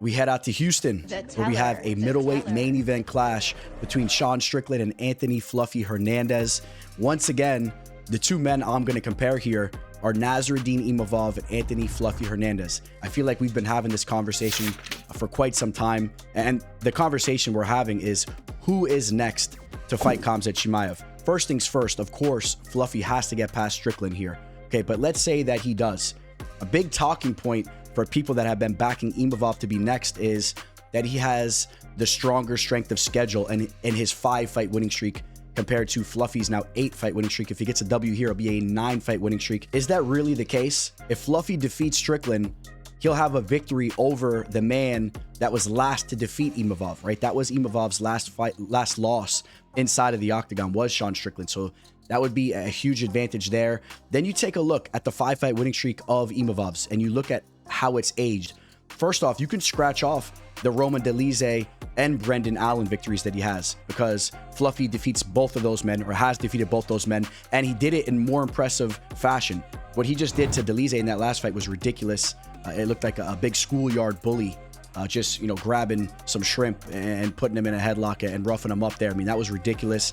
we head out to Houston, where we have a middleweight main event clash between Sean Strickland and Anthony Fluffy Hernandez. Once again, the two men I'm going to compare here are Nasruddin Imavov and Anthony Fluffy Hernandez. I feel like we've been having this conversation for quite some time, and the conversation we're having is who is next to fight Khamzat Chimaev. First things first, of course, Fluffy has to get past Strickland here. Okay, but let's say that he does. A big talking point for people that have been backing Imavov to be next is that he has the stronger strength of schedule and in his 5-fight winning streak compared to Fluffy's now 8-fight winning streak. If he gets a W here, it'll be a 9-fight winning streak. Is that really the case? If Fluffy defeats Strickland, he'll have a victory over the man that was last to defeat Imavov, right? That was Imavov's last loss inside of the octagon was Sean Strickland. So that would be a huge advantage there. Then you take a look at the 5-fight winning streak of Imavov's and you look at how it's aged. First off, you can scratch off the Roman Dolidze and Brendan Allen victories that he has because Fluffy defeats both of those men or has defeated both those men, and he did it in more impressive fashion. What he just did to Dolidze in that last fight was ridiculous. It looked like a big schoolyard bully, just, you know, grabbing some shrimp and putting him in a headlock and roughing him up there. I mean, that was ridiculous.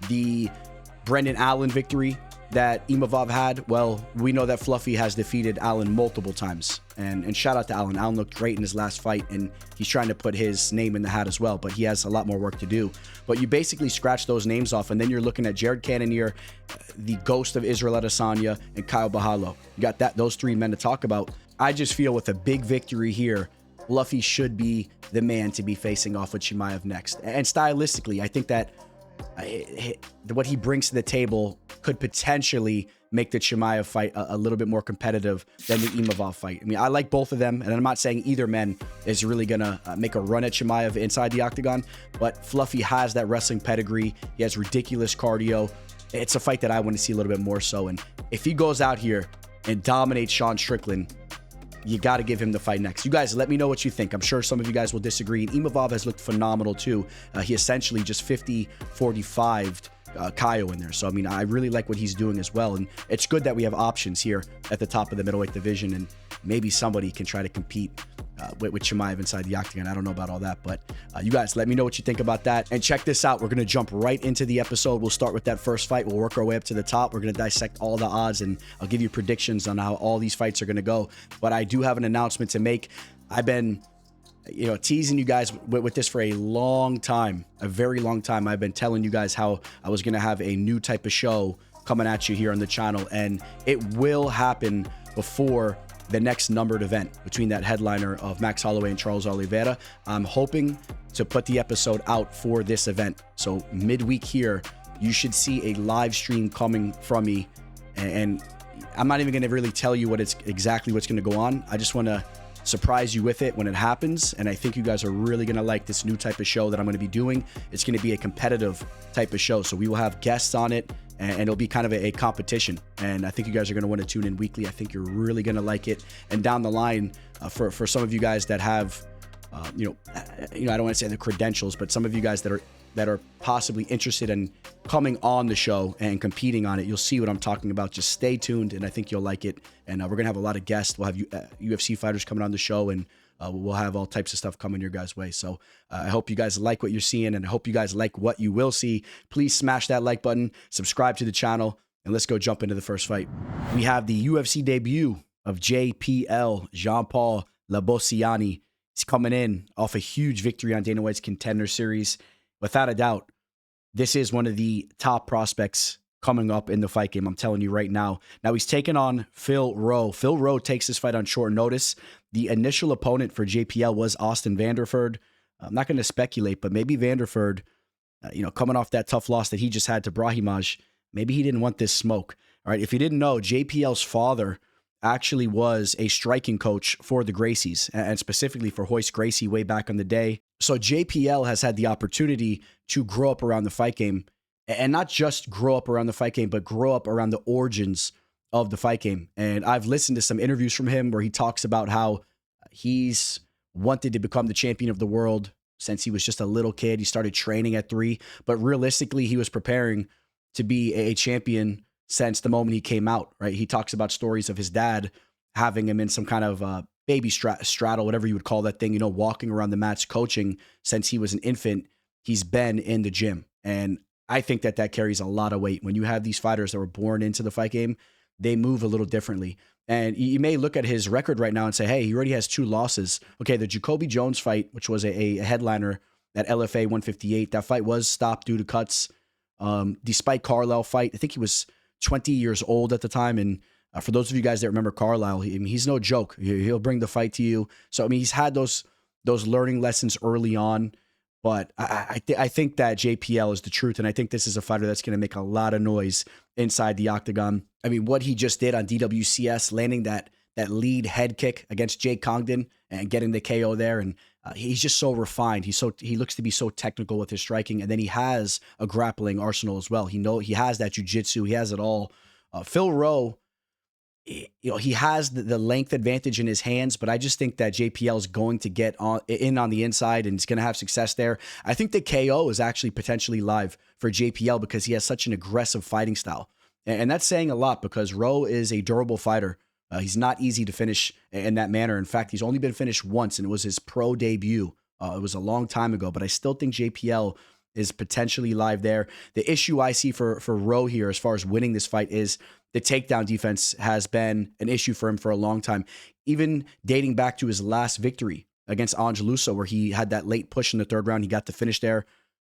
The Brendan Allen victory that Imavov had, well, we know that Fluffy has defeated Allen multiple times. And shout out to Allen. Allen looked great in his last fight, and he's trying to put his name in the hat as well, but he has a lot more work to do. But you basically scratch those names off, and then you're looking at Jared Cannonier, the ghost of Israel Adesanya, and Kyle Bahalo. You got those three men to talk about. I just feel with a big victory here, Fluffy should be the man to be facing off with Chimaev next. And stylistically, I think that what he brings to the table could potentially make the Chimaev fight a little bit more competitive than the Imavov fight. I mean, I like both of them, and I'm not saying either man is really gonna make a run at Chimaev inside the octagon, but Fluffy has that wrestling pedigree. He has ridiculous cardio. It's a fight that I want to see a little bit more so, and if he goes out here and dominates Sean Strickland, you got to give him the fight next. You guys, let me know what you think. I'm sure some of you guys will disagree. And Imavov has looked phenomenal too. He essentially just 50-45'd Kaio in there. So, I mean, I really like what he's doing as well. And it's good that we have options here at the top of the middleweight division. And maybe somebody can try to compete with Chimaev inside the octagon. I don't know about all that. But you guys, let me know what you think about that. And check this out. We're going to jump right into the episode. We'll start with that first fight. We'll work our way up to the top. We're going to dissect all the odds, and I'll give you predictions on how all these fights are going to go. But I do have an announcement to make. I've been, you know, teasing you guys with this for a long time, a very long time. I've been telling you guys how I was going to have a new type of show coming at you here on the channel, and it will happen before the next numbered event between that headliner of Max Holloway and Charles Oliveira. I'm hoping to put the episode out for this event. So midweek here, you should see a live stream coming from me. And I'm not even going to really tell you exactly what's going to go on. I just want to surprise you with it when it happens. And I think you guys are really going to like this new type of show that I'm going to be doing. It's going to be a competitive type of show. So we will have guests on it, and it'll be kind of a competition. And I think you guys are going to want to tune in weekly. I think you're really going to like it. And down the line, for some of you guys that have, I don't want to say the credentials, but some of you guys that are possibly interested in coming on the show and competing on it, you'll see what I'm talking about. Just stay tuned, and I think you'll like it. And we're going to have a lot of guests. We'll have UFC fighters coming on the show, and we'll have all types of stuff coming your guys' way. So I hope you guys like what you're seeing, and I hope you guys like what you will see. Please smash that like button, subscribe to the channel, and let's go jump into the first fight. We have the UFC debut of JPL, Jean-Paul Lebosnoyani. He's coming in off a huge victory on Dana White's Contender Series. Without a doubt, this is one of the top prospects coming up in the fight game. I'm telling you right now. Now he's taking on Phil Rowe. Phil Rowe takes this fight on short notice. The initial opponent for JPL was Austin Vanderford. I'm not going to speculate, but maybe Vanderford, coming off that tough loss that he just had to Brahimaj, maybe he didn't want this smoke. All right. If you didn't know, JPL's father actually was a striking coach for the Gracies, and specifically for Royce Gracie way back in the day. So JPL has had the opportunity to grow up around the fight game, and not just grow up around the fight game, but grow up around the origins of the fight game. And I've listened to some interviews from him where he talks about how he's wanted to become the champion of the world since he was just a little kid. He started training at 3, but realistically, he was preparing to be a champion since the moment he came out, right? He talks about stories of his dad having him in some kind of baby straddle, whatever you would call that thing, walking around the mats, coaching since he was an infant. He's been in the gym. And I think that carries a lot of weight. When you have these fighters that were born into the fight game, they move a little differently. And you may look at his record right now and say, hey, he already has 2 losses. Okay, the Jacobe Jones fight, which was a headliner at LFA 158, that fight was stopped due to cuts. Despite Carlisle fight, I think he was 20 years old at the time. And for those of you guys that remember Carlisle, he's no joke. He'll bring the fight to you. So, he's had those learning lessons early on. But I think that JPL is the truth, and I think this is a fighter that's going to make a lot of noise inside the octagon. What he just did on DWCS, landing that lead head kick against Jake Congdon and getting the KO there, and he's just so refined. He looks to be so technical with his striking, and then he has a grappling arsenal as well. He has that jiu-jitsu. He has it all. Phil Rowe, he has the length advantage in his hands, but I just think that JPL is going to get in on the inside and he's going to have success there. I think the KO is actually potentially live for JPL because he has such an aggressive fighting style. And that's saying a lot because Rowe is a durable fighter. He's not easy to finish in that manner. In fact, he's only been finished once, and it was his pro debut. It was a long time ago, but I still think JPL is potentially live there. The issue I see for Rowe here as far as winning this fight is the takedown defense has been an issue for him for a long time, even dating back to his last victory against Angeluso, where he had that late push in the 3rd round. He got the finish there.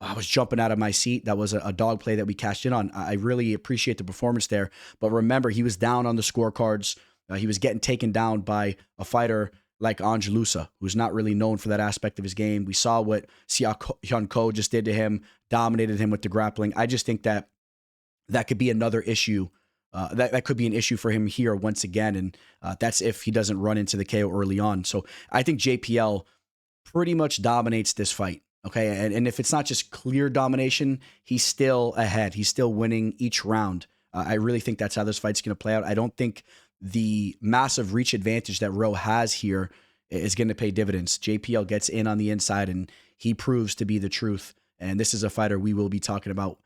I was jumping out of my seat. That was a dog play that we cashed in on. I really appreciate the performance there. But remember, he was down on the scorecards. He was getting taken down by a fighter like Angelusa, who's not really known for that aspect of his game. We saw what Seok just did to him, dominated him with the grappling. I just think that could be another issue. That could be an issue for him here once again, and that's if he doesn't run into the KO early on. So I think JPL pretty much dominates this fight, okay? And if it's not just clear domination, he's still ahead. He's still winning each round. I really think that's how this fight's going to play out. I don't think the massive reach advantage that Rowe has here is going to pay dividends. JPL gets in on the inside, and he proves to be the truth. And this is a fighter we will be talking about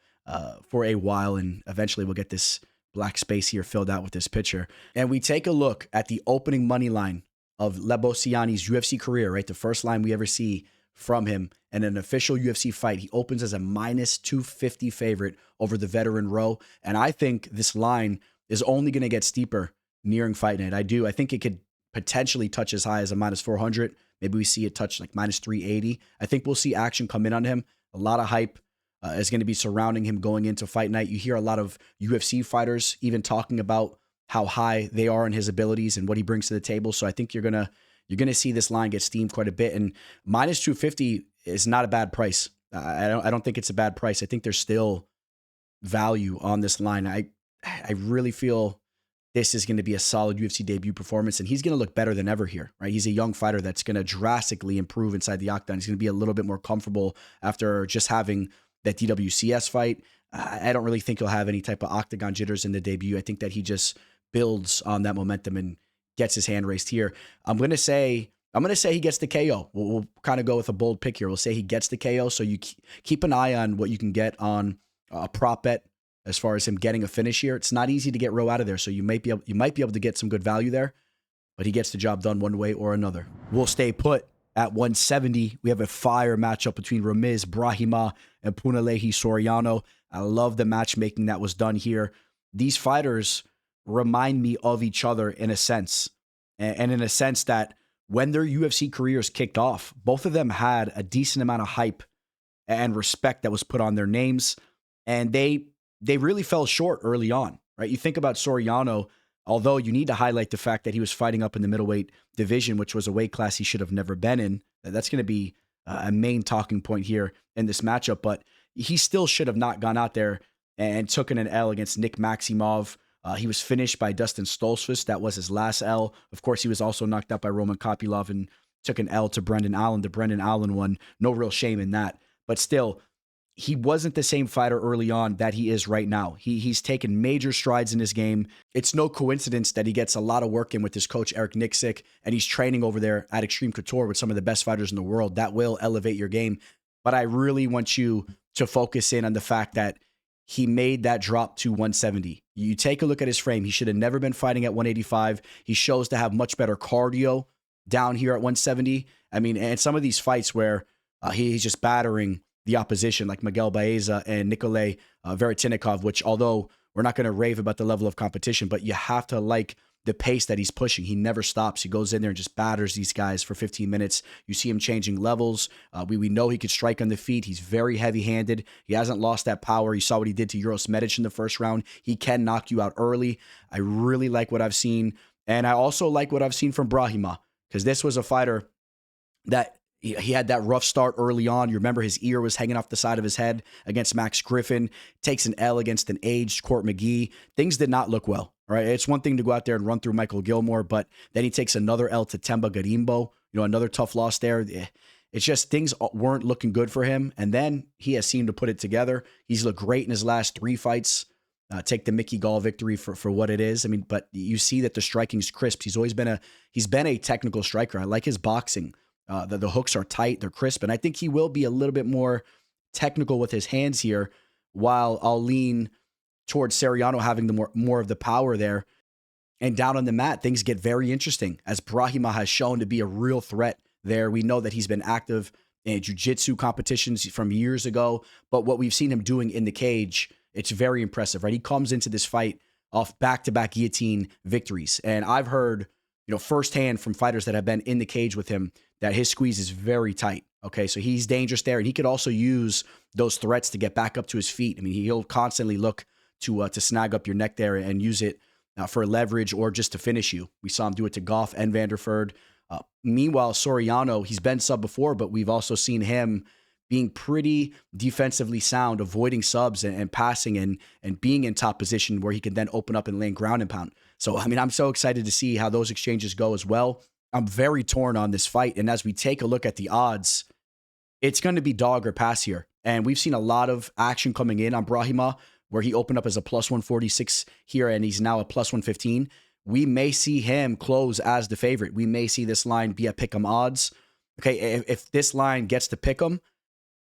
for a while, and eventually we'll get this black space here filled out with this picture. And we take a look at the opening money line of Lebosnoyani's UFC career, right? The first line we ever see from him in an official UFC fight. He opens as a -250 favorite over the veteran Rowe. And I think this line is only going to get steeper nearing fight night. I think it could potentially touch as high as a -400. Maybe we see it touch like -380. I think we'll see action come in on him. A lot of hype is going to be surrounding him going into fight night. You hear a lot of UFC fighters even talking about how high they are in his abilities and what he brings to the table. So I think you're gonna see this line get steamed quite a bit. And -250 is not a bad price. I don't think it's a bad price. I think there's still value on this line. I really feel this is going to be a solid UFC debut performance, and he's going to look better than ever here, right? He's a young fighter that's going to drastically improve inside the octagon. He's going to be a little bit more comfortable after just having that DWCS fight. I don't really think he'll have any type of octagon jitters in the debut. I think that he just builds on that momentum and gets his hand raised here. I'm going to say he gets the KO. We'll kind of go with a bold pick here. We'll say he gets the KO. So you keep an eye on what you can get on a prop bet as far as him getting a finish here. It's not easy to get Rowe out of there, so you might be able to get some good value there, but he gets the job done one way or another. We'll stay put at 170. We have a fire matchup between Ramiz, Brahimaj, and Punahele Soriano. I love the matchmaking that was done here. These fighters remind me of each other in a sense, and in a sense that when their UFC careers kicked off, both of them had a decent amount of hype and respect that was put on their names, and they really fell short early on, right? You think about Soriano, although you need to highlight the fact that he was fighting up in the middleweight division, which was a weight class he should have never been in. That's going to be a main talking point here in this matchup, but he still should have not gone out there and taken an L against Nick Maximov. He was finished by Dustin Stoltzfus. That was his last L. Of course, he was also knocked out by Roman Kopylov and took an L to Brendan Allen. The Brendan Allen one, no real shame in that. But still, he wasn't the same fighter early on that he is right now. He's taken major strides in his game. It's no coincidence that he gets a lot of work in with his coach, Eric Nixick, and he's training over there at Extreme Couture with some of the best fighters in the world. That will elevate your game. But I really want you to focus in on the fact that he made that drop to 170. You take a look at his frame. He should have never been fighting at 185. He shows to have much better cardio down here at 170. I mean, and some of these fights where he's just battering the opposition, like Miguel Baeza and Nikolay Veretinikov, which although we're not going to rave about the level of competition, but you have to like the pace that he's pushing. He never stops. He goes in there and just batters these guys for 15 minutes. You see him changing levels. We know he could strike on the feet. He's very heavy-handed. He hasn't lost that power. You saw what he did to Uros Medic in the first round. He can knock you out early. I really like what I've seen. And I also like what I've seen from Brahimaj, because this was a fighter that he had that rough start early on. You remember his ear was hanging off the side of his head against Max Griffin, takes an L against an aged Court McGee. Things did not look well, right? It's one thing to go out there and run through Michael Gilmore, but then he takes another L to Temba Garimbo, another tough loss there. It's just things weren't looking good for him. And then he has seemed to put it together. He's looked great in his last 3 fights. Take the Mickey Gall victory for what it is. I mean, but you see that the striking's crisp. He's been a technical striker. I like his boxing. The hooks are tight, they're crisp, and I think he will be a little bit more technical with his hands here, while I'll lean towards Soriano having the more of the power there. And down on the mat, things get very interesting, as Brahimaj has shown to be a real threat there. We know that he's been active in jiu-jitsu competitions from years ago, but what we've seen him doing in the cage, it's very impressive, right? He comes into this fight off back-to-back guillotine victories, and I've heard firsthand from fighters that have been in the cage with him that his squeeze is very tight. Okay, so he's dangerous there, and he could also use those threats to get back up to his feet. I mean, he'll constantly look to snag up your neck there and use it for leverage or just to finish you. We saw him do it to Goff and Vanderford. Meanwhile, Soriano, he's been sub before, but we've also seen him being pretty defensively sound, avoiding subs and passing and being in top position where he can then open up and land ground and pound. So, I mean, I'm so excited to see how those exchanges go as well. I'm very torn on this fight. And as we take a look at the odds, it's going to be dog or pass here. And we've seen a lot of action coming in on Brahimaj, where he opened up as a plus 146 here and he's now a plus 115. We may see him close as the favorite. We may see this line be at pick'em odds. Okay, if this line gets to pick'em,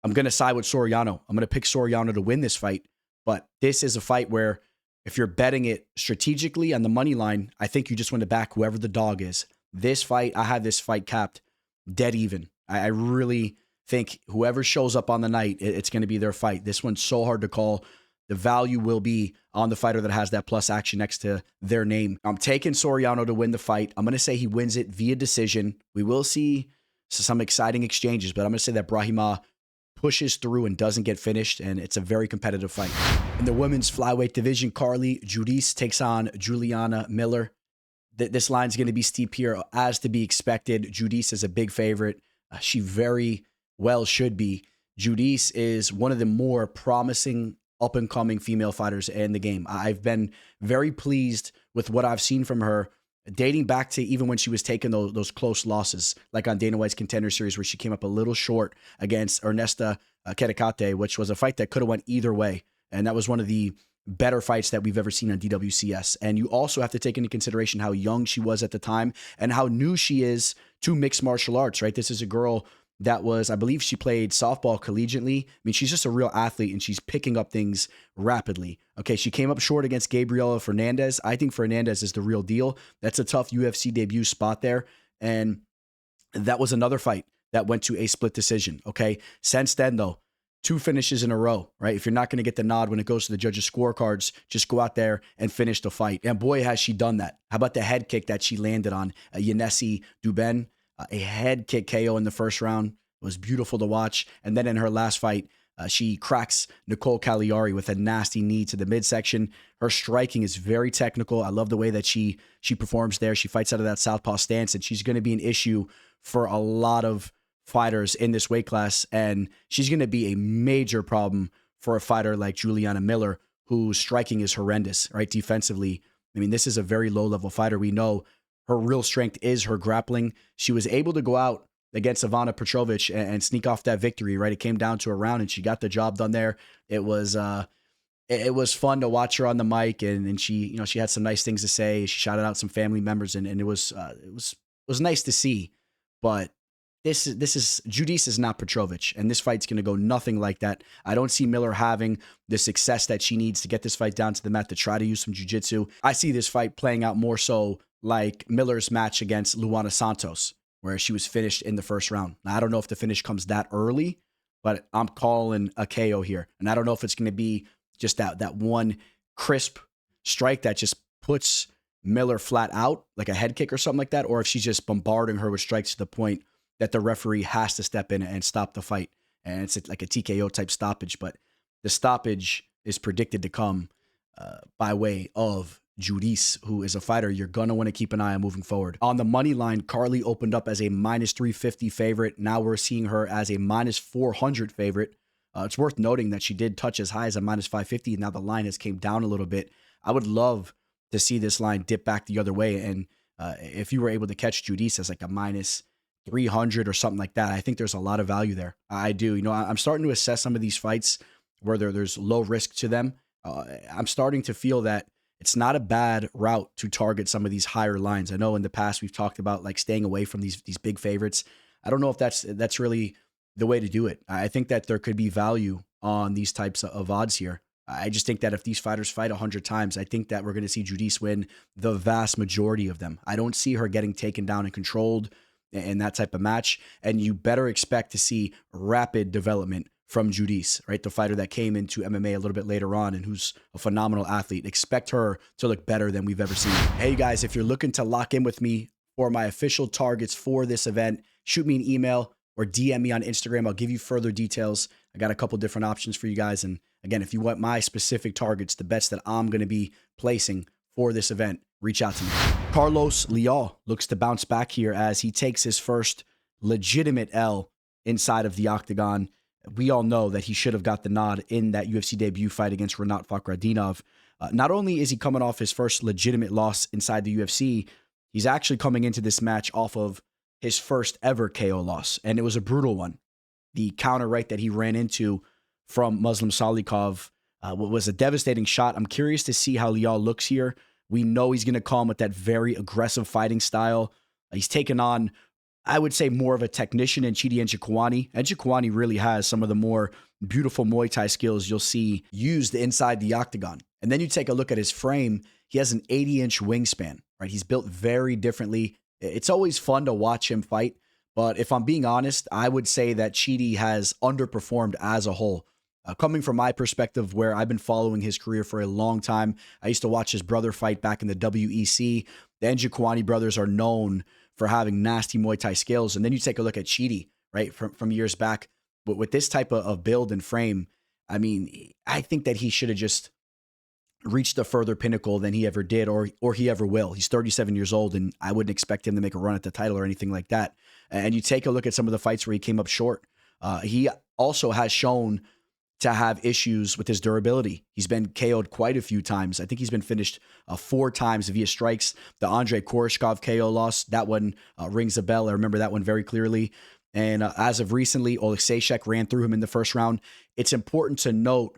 I'm going to side with Soriano. I'm going to pick Soriano to win this fight. But this is a fight where if you're betting it strategically on the money line, I think you just want to back whoever the dog is. This fight, I have this fight capped dead even. I really think whoever shows up on the night, it's going to be their fight. This one's so hard to call. The value will be on the fighter that has that plus action next to their name. I'm taking Soriano to win the fight. I'm going to say he wins it via decision. We will see some exciting exchanges, but I'm going to say that Brahimaj pushes through and doesn't get finished, and it's a very competitive fight. In the women's flyweight division, Carli Judice takes on Juliana Miller. This line's going to be steep here, as to be expected. Judice is a big favorite. She very well should be. Judice is one of the more promising up-and-coming female fighters in the game. I've been very pleased with what I've seen from her, dating back to even when she was taking those close losses, like on Dana White's Contender Series, where she came up a little short against Ernesta Kerekate, which was a fight that could have went either way. And that was one of the better fights that we've ever seen on DWCS. And you also have to take into consideration how young she was at the time and how new she is to mixed martial arts, right? This is a girl that was, I believe she played softball collegiately. I mean, she's just a real athlete and she's picking up things rapidly. Okay, she came up short against Gabriela Fernandez. I think Fernandez is the real deal. That's a tough UFC debut spot there. And that was another fight that went to a split decision, okay? Since then, though, 2 finishes in a row, right? If you're not going to get the nod when it goes to the judges' scorecards, just go out there and finish the fight. And boy, has she done that. How about the head kick that she landed on Yanesi Duben? A head kick KO in the first round. It was beautiful to watch. And then in her last fight, she cracks Nicole Cagliari with a nasty knee to the midsection. Her striking is very technical. I love the way that she performs there. She fights out of that southpaw stance, and she's going to be an issue for a lot of fighters in this weight class. And she's going to be a major problem for a fighter like Juliana Miller, whose striking is horrendous, right? Defensively. I mean, this is a very low-level fighter. We know her real strength is her grappling. She was able to go out against Ivana Petrovic and sneak off that victory, right? It came down to a round and she got the job done there. It was fun to watch her on the mic, and she, she had some nice things to say. She shouted out some family members, and it was nice to see. But this is Judice is not Petrovic, and this fight's going to go nothing like that. I don't see Miller having the success that she needs to get this fight down to the mat to try to use some jiu-jitsu. I see this fight playing out more so like Miller's match against Luana Santos, where she was finished in the first round. Now, I don't know if the finish comes that early, but I'm calling a KO here. And I don't know if it's going to be just that one crisp strike that just puts Miller flat out, like a head kick or something like that, or if she's just bombarding her with strikes to the point that the referee has to step in and stop the fight. And it's like a TKO type stoppage, but the stoppage is predicted to come by way of Judice, who is a fighter you're going to want to keep an eye on moving forward. On the money line, Carli opened up as a minus 350 favorite. Now we're seeing her as a minus 400 favorite. It's worth noting that she did touch as high as a minus 550. Now the line has came down a little bit. I would love to see this line dip back the other way. And if you were able to catch Judice as like a minus 300 or something like that, I think there's a lot of value there. I do. You know, I'm starting to assess some of these fights where there's low risk to them. I'm starting to feel that it's not a bad route to target some of these higher lines. I know in the past we've talked about like staying away from these big favorites. I don't know if that's really the way to do it. I think that there could be value on these types of odds here. I just think that if these fighters fight 100 times, I think that we're going to see Judice win the vast majority of them. I don't see her getting taken down and controlled in that type of match. And you better expect to see rapid development from Judice, right? The fighter that came into MMA a little bit later on and who's a phenomenal athlete. Expect her to look better than we've ever seen. Hey guys, if you're looking to lock in with me for my official targets for this event, shoot me an email or DM me on Instagram. I'll give you further details. I got a couple different options for you guys. And again, if you want my specific targets, the bets that I'm going to be placing for this event, reach out to me. Carlos Leal looks to bounce back here as he takes his first legitimate L inside of the octagon. We all know that he should have got the nod in that UFC debut fight against Rinat Fakhretdinov. Not only is he coming off his first legitimate loss inside the UFC, he's actually coming into this match off of his first ever KO loss, and it was a brutal one. The counter right that he ran into from Muslim Salikov was a devastating shot. I'm curious to see how Leal looks here. We know he's going to come with that very aggressive fighting style. He's taken on, I would say, more of a technician in Chidi Njokuani. Njokuani really has some of the more beautiful Muay Thai skills you'll see used inside the octagon. And then you take a look at his frame. He has an 80-inch wingspan, right? He's built very differently. It's always fun to watch him fight. But if I'm being honest, I would say that Chidi has underperformed as a whole. Coming from my perspective, where I've been following his career for a long time, I used to watch his brother fight back in the WEC. The Njokuani brothers are known for having nasty Muay Thai skills. And then you take a look at Chidi, right, from years back. But with this type of build and frame, I mean, I think that he should have just reached a further pinnacle than he ever did or he ever will. He's 37 years old, and I wouldn't expect him to make a run at the title or anything like that. And you take a look at some of the fights where he came up short. He also has shown to have issues with his durability. He's been KO'd quite a few times. I think he's been finished 4 times via strikes. The Andrei Koreshkov KO loss, that one rings a bell. I remember that one very clearly. And as of recently, Oleksiejczuk ran through him in the first round. It's important to note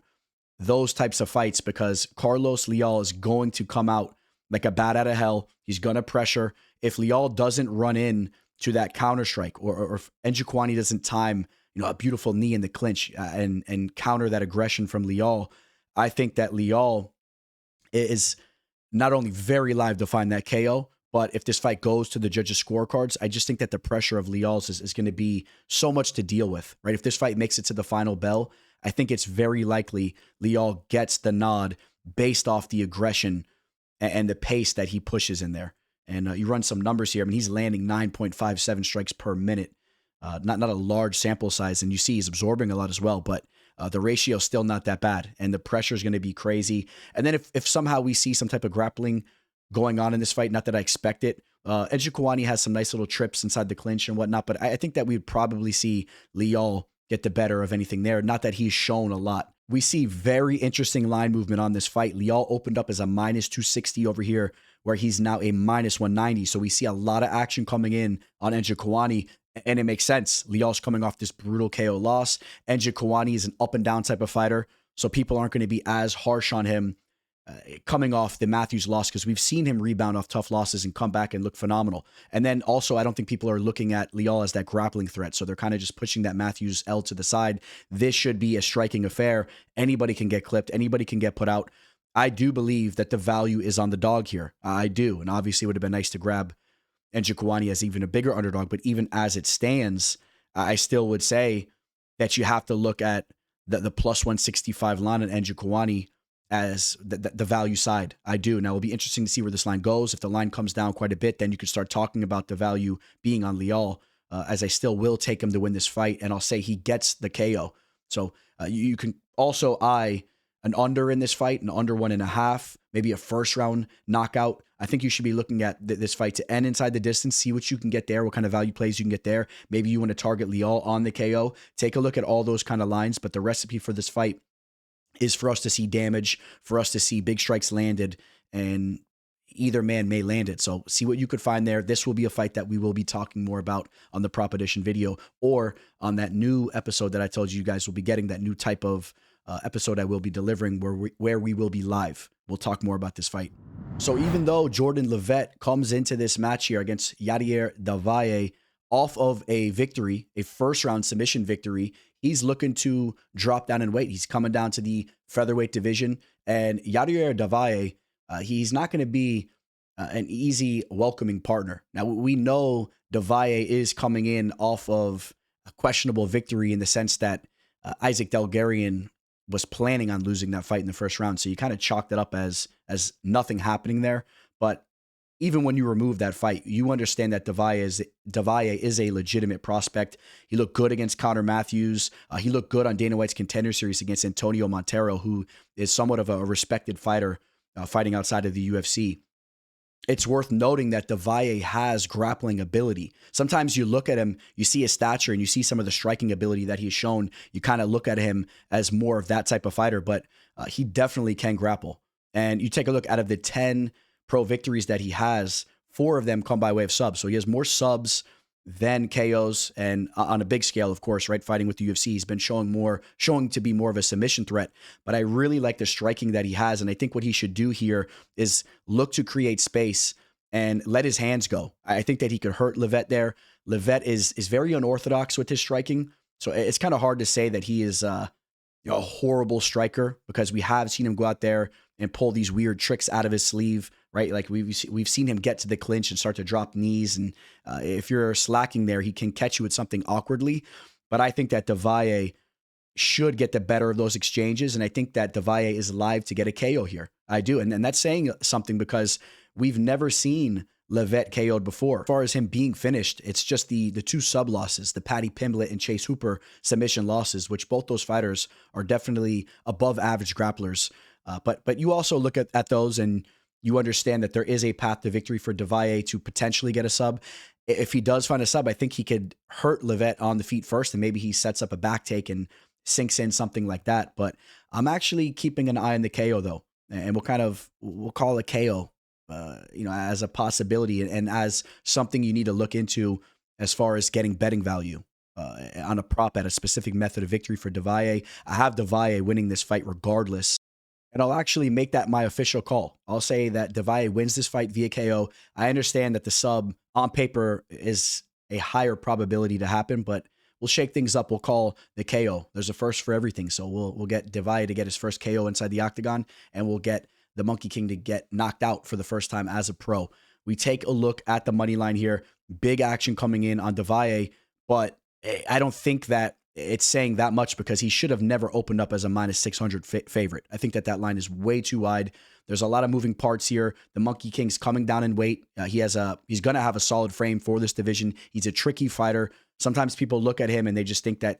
those types of fights because Carlos Leal is going to come out like a bat out of hell. He's going to pressure. If Leal doesn't run in to that counter strike or if Njokuani doesn't time a beautiful knee in the clinch and counter that aggression from Leal, I think that Leal is not only very live to find that KO, but if this fight goes to the judges' scorecards, I just think that the pressure of Leal's is going to be so much to deal with, right? If this fight makes it to the final bell, I think it's very likely Leal gets the nod based off the aggression and the pace that he pushes in there. And you run some numbers here. I mean, he's landing 9.57 strikes per minute. Not a large sample size, and you see he's absorbing a lot as well, but the ratio is still not that bad, and the pressure is going to be crazy. And then if somehow we see some type of grappling going on in this fight, not that I expect it, Njokuani has some nice little trips inside the clinch and whatnot, but I think that we'd probably see Leal get the better of anything there, not that he's shown a lot. We see very interesting line movement on this fight. Leal opened up as a minus 260 over here, where he's now a minus 190, so we see a lot of action coming in on Njokuani. And it makes sense. Leal's coming off this brutal KO loss. Njokuani is an up and down type of fighter, so people aren't going to be as harsh on him coming off the Matthews loss because we've seen him rebound off tough losses and come back and look phenomenal. And then also, I don't think people are looking at Leal as that grappling threat, so they're kind of just pushing that Matthews L to the side. This should be a striking affair. Anybody can get clipped. Anybody can get put out. I do believe that the value is on the dog here. I do, and obviously it would have been nice to grab Njokuani as even a bigger underdog. But even as it stands, I still would say that you have to look at the plus 165 line on Njokuani as the value side. I do. Now, it'll be interesting to see where this line goes. If the line comes down quite a bit, then you can start talking about the value being on Leal, as I still will take him to win this fight, and I'll say he gets the KO. So you can also eye an under in this fight, an under 1.5, maybe a first round knockout. I think you should be looking at this fight to end inside the distance, see what you can get there, what kind of value plays you can get there. Maybe you want to target Leal on the KO. Take a look at all those kind of lines, but the recipe for this fight is for us to see damage, for us to see big strikes landed, and either man may land it. So see what you could find there. This will be a fight that we will be talking more about on the Prop Edition video, or on that new episode that I told you guys will be getting, that new type of episode I will be delivering where we will be live. We'll talk more about this fight. So even though Jordan Leavitt comes into this match here against Yadier Valle off of a victory, a first round submission victory, he's looking to drop down in weight. He's coming down to the featherweight division, and Yadier Valle, he's not going to be an easy welcoming partner. Now, we know Valle is coming in off of a questionable victory in the sense that Isaac Delgarian was planning on losing that fight in the first round. So you kind of chalked it up as nothing happening there. But even when you remove that fight, you understand that Valle is a legitimate prospect. He looked good against Connor Matthews. He looked good on Dana White's Contender Series against Antonio Montero, who is somewhat of a respected fighter fighting outside of the UFC. It's worth noting that Valle has grappling ability. Sometimes you look at him, you see his stature, and you see some of the striking ability that he's shown. You kind of look at him as more of that type of fighter, but he definitely can grapple. And you take a look, out of the 10 pro victories that he has, 4 of them come by way of subs. So he has more subs than KOs, and on a big scale, of course, right? Fighting with the UFC, he's been showing to be more of a submission threat. But I really like the striking that he has, and I think what he should do here is look to create space and let his hands go. I think that he could hurt Leavitt there. Leavitt is very unorthodox with his striking, so it's kind of hard to say that he is a horrible striker, because we have seen him go out there and pull these weird tricks out of his sleeve, right? Like we've seen him get to the clinch and start to drop knees, and if you're slacking there, he can catch you with something awkwardly. But I think that Valle should get the better of those exchanges, and I think that Valle is live to get a KO here. I do, and that's saying something, because we've never seen Leavitt KO'd before. As far as him being finished, it's just the 2 sub losses, the Paddy Pimblett and Chase Hooper submission losses, which both those fighters are definitely above average grapplers. But you also look at those, and you understand that there is a path to victory for Valle to potentially get a sub. If he does find a sub, I think he could hurt Leavitt on the feet first, and maybe he sets up a back take and sinks in something like that. But I'm actually keeping an eye on the KO though, and we'll call it KO, as a possibility and as something you need to look into as far as getting betting value on a prop at a specific method of victory for Valle. I have Valle winning this fight regardless, and I'll actually make that my official call. I'll say that Valle wins this fight via KO. I understand that the sub on paper is a higher probability to happen, but we'll shake things up. We'll call the KO. There's a first for everything. So we'll get Valle to get his first KO inside the octagon, and we'll get the Monkey King to get knocked out for the first time as a pro. We take a look at the money line here. Big action coming in on Valle, but I don't think that it's saying that much, because he should have never opened up as a minus 600 favorite. I think that line is way too wide. There's a lot of moving parts here. The Monkey King's coming down in weight. He's going to have a solid frame for this division. He's a tricky fighter. Sometimes people look at him and they just think that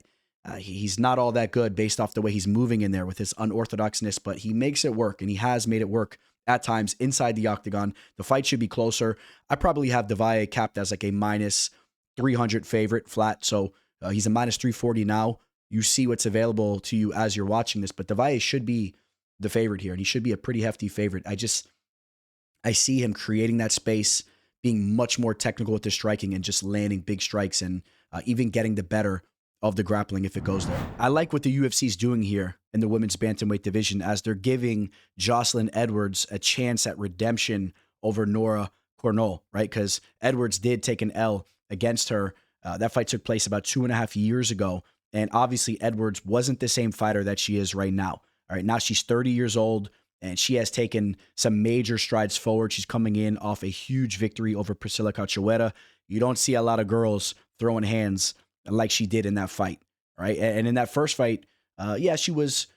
he's not all that good based off the way he's moving in there with his unorthodoxness, but he makes it work, and he has made it work at times inside the octagon. The fight should be closer. I probably have Valle capped as like a minus 300 favorite flat. So he's a minus 340 now. You see what's available to you as you're watching this, but Valle should be the favorite here, and he should be a pretty hefty favorite. I see him creating that space, being much more technical with the striking, and just landing big strikes, and even getting the better of the grappling if it goes there. I like what the UFC is doing here in the women's bantamweight division, as they're giving Joselyne Edwards a chance at redemption over Nora Cornolle, right? Because Edwards did take an L against her. That fight took place about 2.5 years ago, and obviously Edwards wasn't the same fighter that she is right now. All right, now she's 30 years old, and she has taken some major strides forward. She's coming in off a huge victory over Priscilla Cachoeira. You don't see a lot of girls throwing hands like she did in that fight, right? And in that first fight, yeah, she was,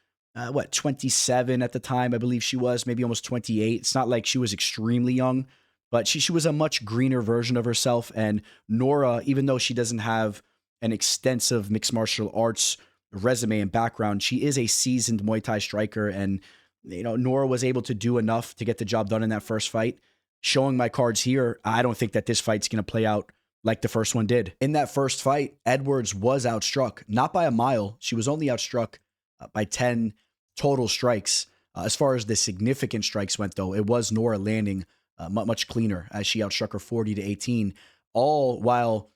27 at the time, I believe she was, maybe almost 28. It's not like she was extremely young, but she was a much greener version of herself. And Nora, even though she doesn't have an extensive mixed martial arts resume and background, she is a seasoned Muay Thai striker. And, Nora was able to do enough to get the job done in that first fight. Showing my cards here, I don't think that this fight's going to play out like the first one did. In that first fight, Edwards was outstruck, not by a mile. She was only outstruck by 10 total strikes. As far as the significant strikes went, though, it was Nora landing much cleaner as she outstruck her 40-18, all while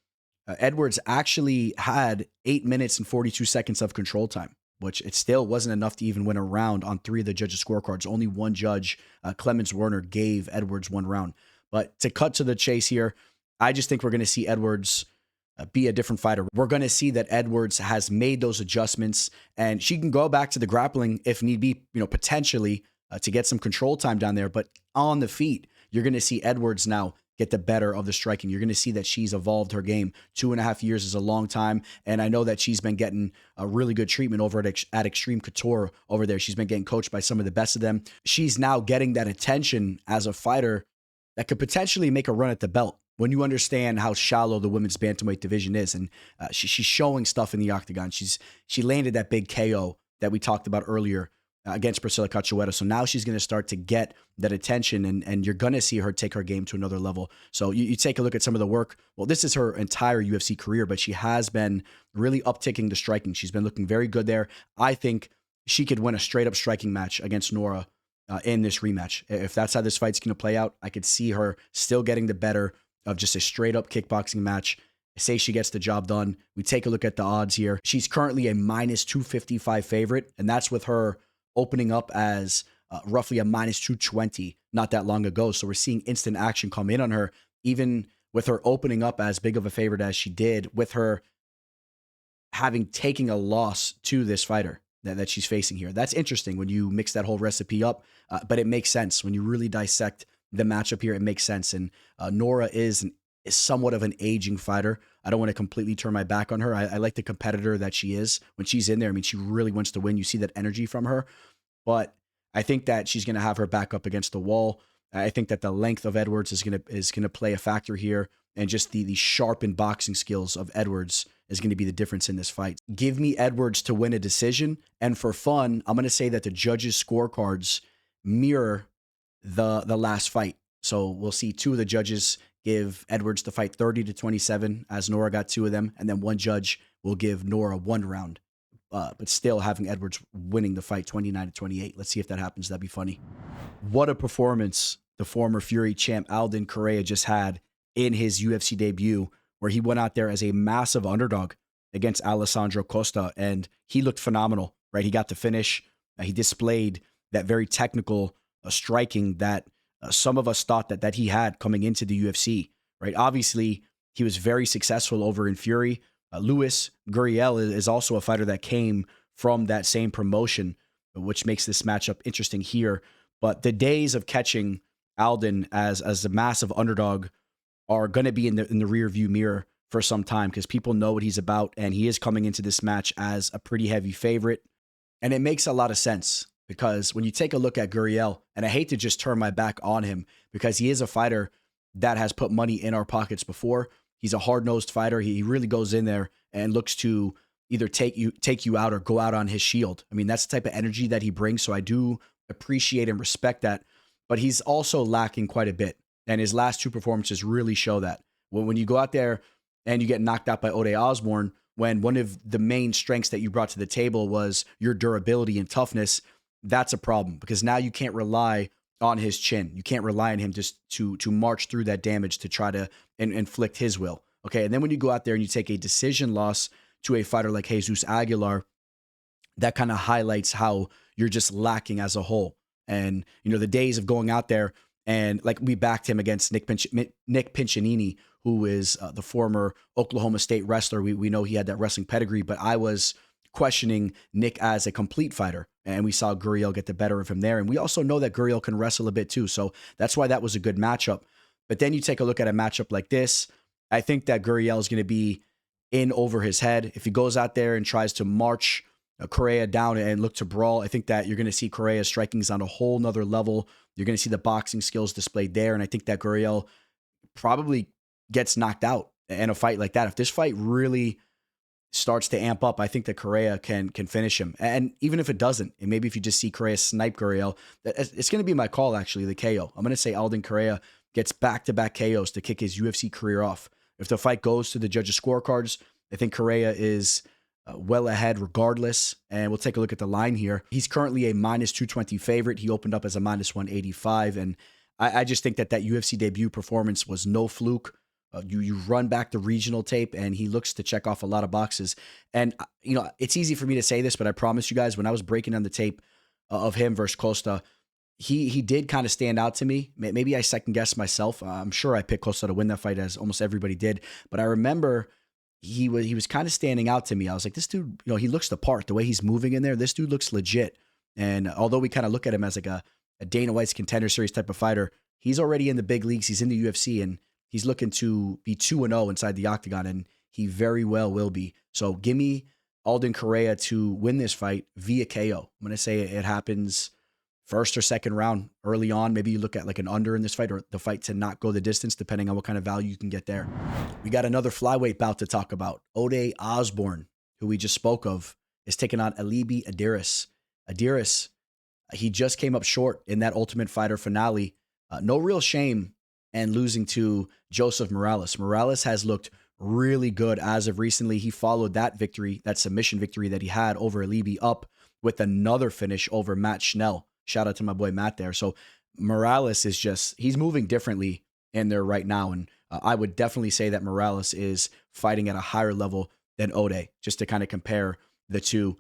Edwards actually had 8 minutes and 42 seconds of control time, which it still wasn't enough to even win a round on 3 of the judges' scorecards. Only one judge, Clemens Werner, gave Edwards 1 round. But to cut to the chase here, I just think we're going to see Edwards be a different fighter. We're going to see that Edwards has made those adjustments, and she can go back to the grappling if need be, potentially to get some control time down there. But on the feet, you're going to see Edwards now get the better of the striking. You're going to see that she's evolved her game. 2.5 years is a long time, and I know that she's been getting a really good treatment over at Extreme Couture over there. She's been getting coached by some of the best of them. She's now getting that attention as a fighter that could potentially make a run at the belt. When you understand how shallow the women's bantamweight division is, and she's showing stuff in the octagon. She landed that big KO that we talked about earlier against Priscilla Cachoeira. So now she's going to start to get that attention, and you're going to see her take her game to another level. So you take a look at some of the work. Well, this is her entire UFC career, but she has been really upticking the striking. She's been looking very good there. I think she could win a straight-up striking match against Nora in this rematch. If that's how this fight's going to play out, I could see her still getting the better of just a straight up kickboxing match. I say she gets the job done. We take a look at the odds here. She's currently a minus 255 favorite, and that's with her opening up as roughly a minus 220 not that long ago. So we're seeing instant action come in on her, even with her opening up as big of a favorite as she did, with her having taken a loss to this fighter that she's facing here. That's interesting when you mix that whole recipe up, but it makes sense when you really dissect the matchup here. It makes sense. And Nora is somewhat of an aging fighter. I don't want to completely turn my back on her. I like the competitor that she is when she's in there. I mean, she really wants to win. You see that energy from her, but I think that she's going to have her back up against the wall. I think that the length of Edwards is going to play a factor here, and just the sharpened boxing skills of Edwards is going to be the difference in this fight. Give me Edwards to win a decision, and for fun, I'm going to say that the judges' scorecards mirror the last fight. So we'll see 2 of the judges give Edwards the fight 30-27 as Nora got 2 of them, and then 1 judge will give Nora 1 round, but still having Edwards winning the fight 29-28. Let's see if that happens. That'd be funny. What a performance the former Fury champ Alden Correa just had in his UFC debut, where he went out there as a massive underdog against Alessandro Costa, and he looked phenomenal, right? He got the finish. He displayed that very technical striking that some of us thought that he had coming into the UFC, right? Obviously, he was very successful over in Fury. Luis Gurule is also a fighter that came from that same promotion, which makes this matchup interesting here. But the days of catching Alden as a massive underdog are going to be in the rear view mirror for some time, because people know what he's about, and he is coming into this match as a pretty heavy favorite. And it makes a lot of sense, because when you take a look at Gurule, and I hate to just turn my back on him because he is a fighter that has put money in our pockets before. He's a hard-nosed fighter. He really goes in there and looks to either take you out or go out on his shield. I mean, that's the type of energy that he brings, so I do appreciate and respect that. But he's also lacking quite a bit, and his last 2 performances really show that. When you go out there and you get knocked out by Ode Osbourne, when one of the main strengths that you brought to the table was your durability and toughness, that's a problem, because now you can't rely on his chin. You can't rely on him just to march through that damage to try to inflict his will. Okay, and then when you go out there and you take a decision loss to a fighter like Jesus Aguilar, that kind of highlights how you're just lacking as a whole. And, the days of going out there and, like, we backed him against Nick Piccinini, who is the former Oklahoma State wrestler. We know he had that wrestling pedigree, but I was questioning Nick as a complete fighter. and we saw Gurule get the better of him there. And we also know that Gurule can wrestle a bit too. So that's why that was a good matchup. But then you take a look at a matchup like this. I think that Gurule is going to be in over his head. If he goes out there and tries to march Correa down and look to brawl, I think that you're going to see Correa's striking's on a whole nother level. You're going to see the boxing skills displayed there. And I think that Gurule probably gets knocked out in a fight like that. If this fight really starts to amp up, I think that Correa can finish him. And even if it doesn't, and maybe if you just see Correa snipe Gurule, it's going to be my call, actually, the KO. I'm going to say Alden Correa gets back-to-back KOs to kick his UFC career off. If the fight goes to the judges' scorecards, I think Correa is well ahead regardless. And we'll take a look at the line here. He's currently a -220 favorite. He opened up as a -185. And I just think that UFC debut performance was no fluke. You run back the regional tape, and he looks to check off a lot of boxes. And, it's easy for me to say this, but I promise you guys, when I was breaking down the tape of him versus Costa, he did kind of stand out to me. Maybe I second-guessed myself. I'm sure I picked Costa to win that fight, as almost everybody did. But I remember he was kind of standing out to me. I was like, this dude, he looks the part. The way he's moving in there, this dude looks legit. And although we kind of look at him as like a Dana White's Contender Series type of fighter, he's already in the big leagues. He's in the UFC, and he's looking to be 2-0 inside the octagon, and he very well will be. So give me Alden Correa to win this fight via KO. I'm going to say it happens first or second round early on. Maybe you look at like an under in this fight, or the fight to not go the distance, depending on what kind of value you can get there. We got another flyweight bout to talk about. Osbourne, who we just spoke of, is taking on Alibi Idiris. Idiris, he just came up short in that Ultimate Fighter finale. No real shame and losing to Joseph Morales. Morales has looked really good as of recently. He followed that victory, that submission victory that he had over Alibi, up with another finish over Matt Schnell. Shout out to my boy Matt there. So Morales is he's moving differently in there right now. And I would definitely say that Morales is fighting at a higher level than Ode, just to kind of compare the two.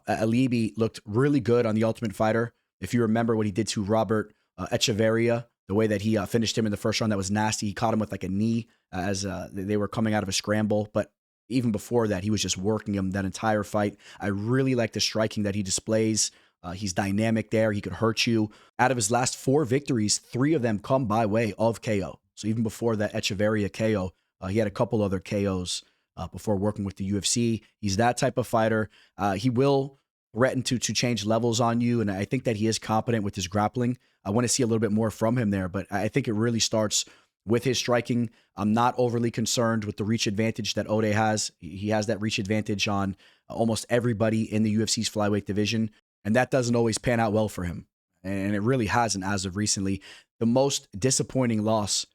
Alibi looked really good on the Ultimate Fighter. If you remember what he did to Robert Echeverria, the way that he finished him in the first round, that was nasty. He caught him with like a knee as they were coming out of a scramble. But even before that, he was just working him that entire fight. I really like the striking that he displays. He's dynamic there. He could hurt you. Out of his last 4 victories, 3 of them come by way of KO. So even before that Echeverria KO, he had a couple other KOs before working with the UFC. He's that type of fighter. He will threaten to change levels on you, and I think that he is competent with his grappling. I want to see a little bit more from him there, but I think it really starts with his striking. I'm not overly concerned with the reach advantage that Ode has. He has that reach advantage on almost everybody in the UFC's flyweight division, and that doesn't always pan out well for him, and it really hasn't as of recently. The most disappointing loss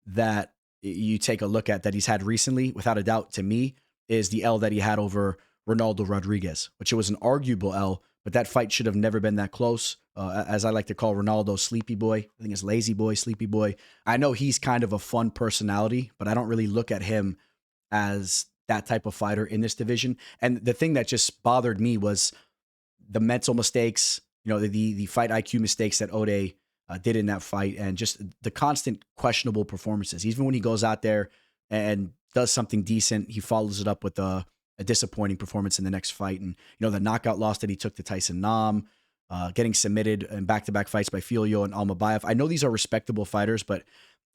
that you take a look at that he's had recently, without a doubt to me, is the L that he had over Ronaldo Rodriguez, which it was an arguable L, but that fight should have never been that close. As I like to call Ronaldo, sleepy boy. I think it's lazy boy, sleepy boy. I know he's kind of a fun personality, but I don't really look at him as that type of fighter in this division. And the thing that just bothered me was the mental mistakes, the fight IQ mistakes that Ode did in that fight, and just the constant questionable performances. Even when he goes out there and does something decent, he follows it up with a disappointing performance in the next fight. And, the knockout loss that he took to Tyson Nam, getting submitted in back-to-back fights by Filio and Almabayev. I know these are respectable fighters, but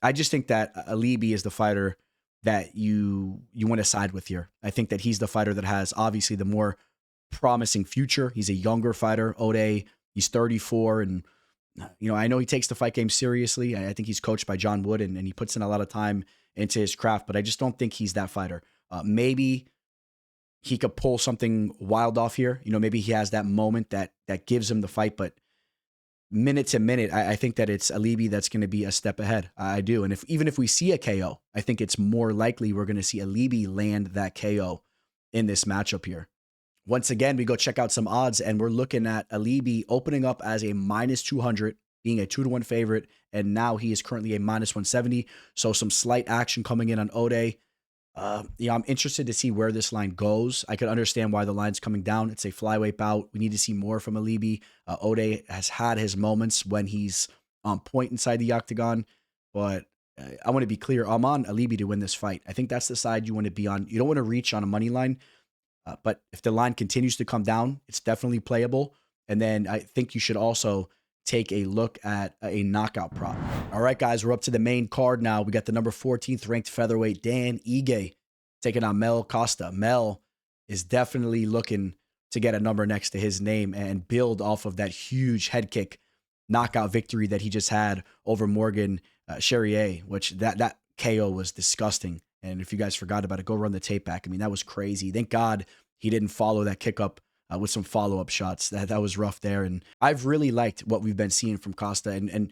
I just think that Alibi is the fighter that you want to side with here. I think that he's the fighter that has obviously the more promising future. He's a younger fighter. Ode, he's 34, and I know he takes the fight game seriously. I think he's coached by John Wood, and he puts in a lot of time into his craft, but I just don't think he's that fighter. Maybe he could pull something wild off here. Maybe he has that moment that gives him the fight, but minute to minute, I think that it's Alibi that's going to be a step ahead. I do. And even if we see a KO, I think it's more likely we're going to see Alibi land that KO in this matchup here. Once again, we go check out some odds, and we're looking at Alibi opening up as a -200, being a 2-1 favorite, and now he is currently a -170. So some slight action coming in on Ode. I'm interested to see where this line goes. I could understand why the line's coming down. It's a flyweight bout. We need to see more from Alibi. Ode has had his moments when he's on point inside the octagon, but I want to be clear. I'm on Alibi to win this fight. I think that's the side you want to be on. You don't want to reach on a money line, but if the line continues to come down, it's definitely playable. And then I think you should also take a look at a knockout prop. All right, guys, we're up to the main card now. We got the number 14th ranked featherweight Dan Ige taking on Mel Costa. Mel is definitely looking to get a number next to his name and build off of that huge head kick knockout victory that he just had over Morgan Charrier, which that KO was disgusting. And if you guys forgot about it, go run the tape back. I mean, that was crazy. Thank God he didn't follow that kick up with some follow-up shots. That was rough there. And I've really liked what we've been seeing from Costa. And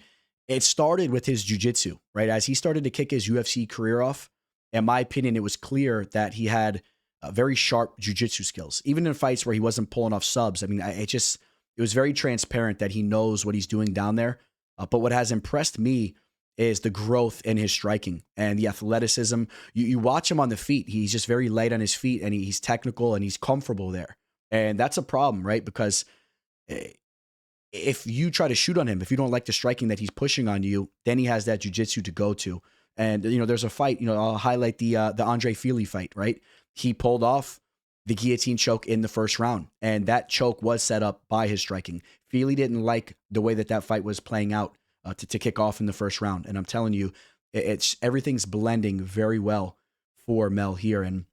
it started with his jiu-jitsu, right? As he started to kick his UFC career off, in my opinion, it was clear that he had very sharp jiu-jitsu skills. Even in fights where he wasn't pulling off subs, I mean, it was very transparent that he knows what he's doing down there. But what has impressed me is the growth in his striking and the athleticism. You watch him on the feet. He's just very light on his feet, and he's technical and he's comfortable there. And that's a problem, right? Because if you try to shoot on him, if you don't like the striking that he's pushing on you, then he has that jiu-jitsu to go to. And, there's a fight, I'll highlight the Andre Fili fight, right? He pulled off the guillotine choke in the first round, and that choke was set up by his striking. Fili didn't like the way that fight was playing out to kick off in the first round. And I'm telling you, everything's blending very well for Mel here. And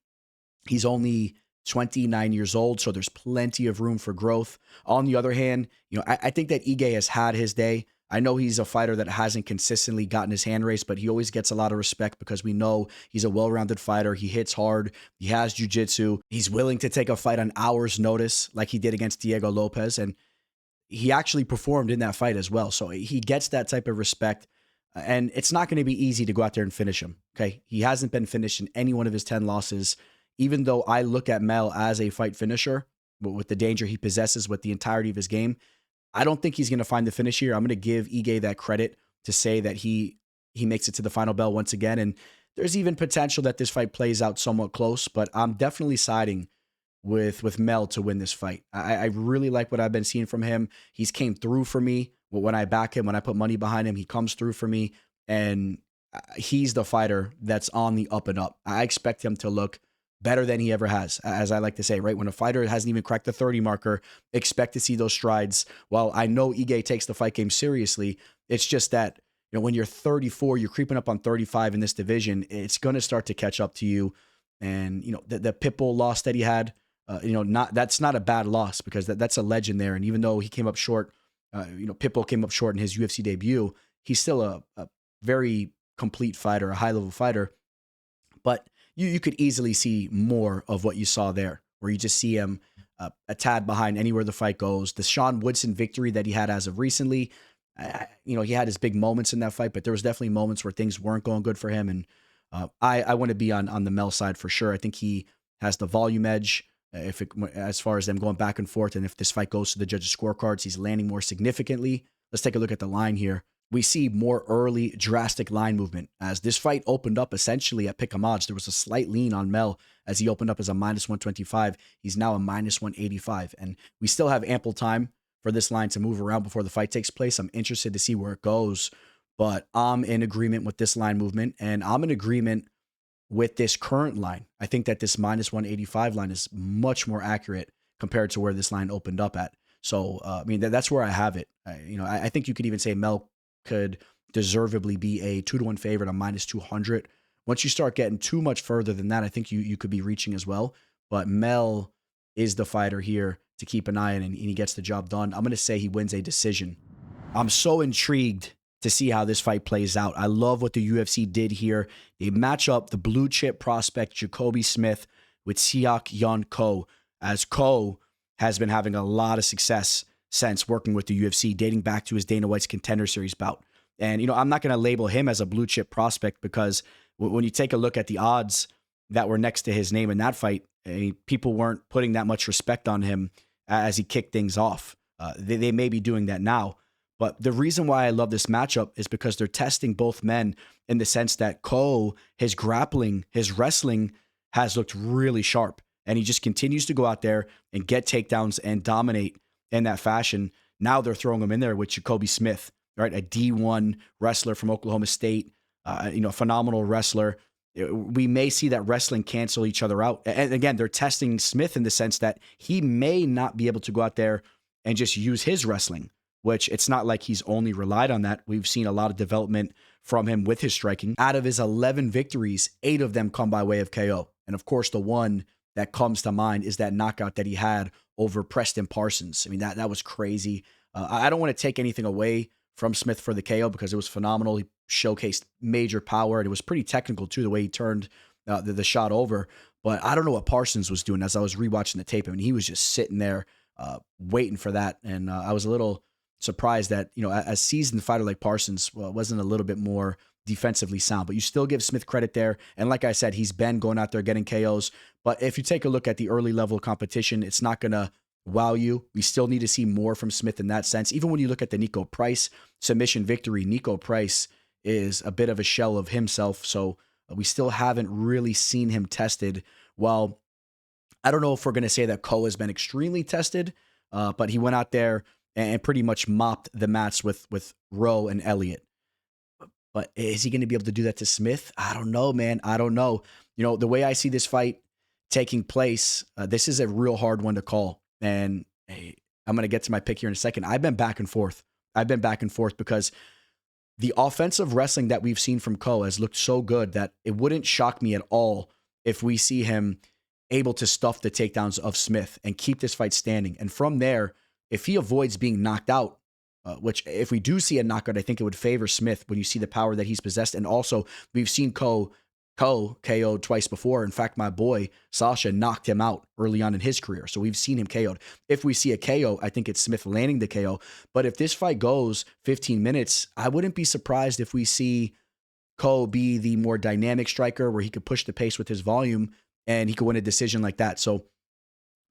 he's only 29 years old, so there's plenty of room for growth. On the other hand, I think that Ige has had his day. I know he's a fighter that hasn't consistently gotten his hand raised, but he always gets a lot of respect because we know he's a well-rounded fighter. He hits hard. He has jiu-jitsu. He's willing to take a fight on hours' notice like he did against Diego Lopez, and he actually performed in that fight as well. So he gets that type of respect, and it's not going to be easy to go out there and finish him, okay? He hasn't been finished in any one of his 10 losses. Even though I look at Mel as a fight finisher, but with the danger he possesses with the entirety of his game, I don't think he's going to find the finish here. I'm going to give Ige that credit to say that he makes it to the final bell once again. And there's even potential that this fight plays out somewhat close, but I'm definitely siding with Mel to win this fight. I really like what I've been seeing from him. He's came through for me when I back him, when I put money behind him, he comes through for me. And he's the fighter that's on the up and up. I expect him to look better than he ever has, as I like to say, right? When a fighter hasn't even cracked the 30 marker, expect to see those strides. While I know Ige takes the fight game seriously, it's just that, when you're 34, you're creeping up on 35 in this division, it's going to start to catch up to you. And, the Pitbull loss that he had, that's not a bad loss because that's a legend there. And even though he came up short, Pitbull came up short in his UFC debut, he's still a very complete fighter, a high-level fighter. But you could easily see more of what you saw there, where you just see him a tad behind anywhere the fight goes. The Sean Woodson victory that he had as of recently, he had his big moments in that fight, but there was definitely moments where things weren't going good for him. And I want to be on the Mel side for sure. I think he has the volume edge as far as them going back and forth. And if this fight goes to the judges' scorecards, he's landing more significantly. Let's take a look at the line here. We see more early drastic line movement as this fight opened up essentially at pick-em odds. There was a slight lean on Mel as he opened up as a -125. He's now a -185. And we still have ample time for this line to move around before the fight takes place. I'm interested to see where it goes, but I'm in agreement with this line movement, and I'm in agreement with this current line. I think that this -185 line is much more accurate compared to where this line opened up at. So, that's where I have it. I think you could even say Mel could deservedly be a 2-1 favorite on -200. Once you start getting too much further than that, I think you could be reaching as well. But Mel is the fighter here to keep an eye on, and he gets the job done. I'm going to say he wins a decision. I'm so intrigued to see how this fight plays out. I love what the UFC did here. They match up the blue chip prospect Jacobe Smith with Seok Ko, as Ko has been having a lot of success since working with the UFC, dating back to his Dana White's Contender Series bout. And, I'm not going to label him as a blue chip prospect because when you take a look at the odds that were next to his name in that fight, people weren't putting that much respect on him as he kicked things off. They may be doing that now. But the reason why I love this matchup is because they're testing both men in the sense that Ko, his grappling, his wrestling has looked really sharp. And he just continues to go out there and get takedowns and dominate in that fashion. Now they're throwing him in there with Jacobe Smith, right? A D1 wrestler from Oklahoma State, phenomenal wrestler. We may see that wrestling cancel each other out. And again, they're testing Smith in the sense that he may not be able to go out there and just use his wrestling, which it's not like he's only relied on that. We've seen a lot of development from him with his striking. Out of his 11 victories, 8 of them come by way of KO. And of course, the one that comes to mind is that knockout that he had over Preston Parsons. I mean, that was crazy. I don't want to take anything away from Smith for the KO because it was phenomenal. He showcased major power, and it was pretty technical too, the way he turned the shot over. But I don't know what Parsons was doing as I was rewatching the tape. I mean, he was just sitting there waiting for that. And I was a little surprised that, a seasoned fighter like Parsons wasn't a little bit more defensively sound. But you still give Smith credit there. And like I said, he's been going out there getting KOs. But if you take a look at the early level competition, it's not going to wow you. We still need to see more from Smith in that sense. Even when you look at the Nico Price submission victory, Nico Price is a bit of a shell of himself. So we still haven't really seen him tested. Well, I don't know if we're going to say that Ko has been extremely tested, but he went out there and pretty much mopped the mats with Rowe and Elliott. But is he going to be able to do that to Smith? I don't know, man. I don't know. The way I see this fight taking place, this is a real hard one to call. And hey, I'm going to get to my pick here in a second. I've been back and forth because the offensive wrestling that we've seen from Ko has looked so good that it wouldn't shock me at all if we see him able to stuff the takedowns of Smith and keep this fight standing. And from there, if he avoids being knocked out, which if we do see a knockout, I think it would favor Smith when you see the power that he's possessed. And also, we've seen Ko KO'd twice before. In fact, my boy Sasha knocked him out early on in his career. So we've seen him KO'd. If we see a KO, I think it's Smith landing the KO. But if this fight goes 15 minutes, I wouldn't be surprised if we see Ko be the more dynamic striker where he could push the pace with his volume and he could win a decision like that. So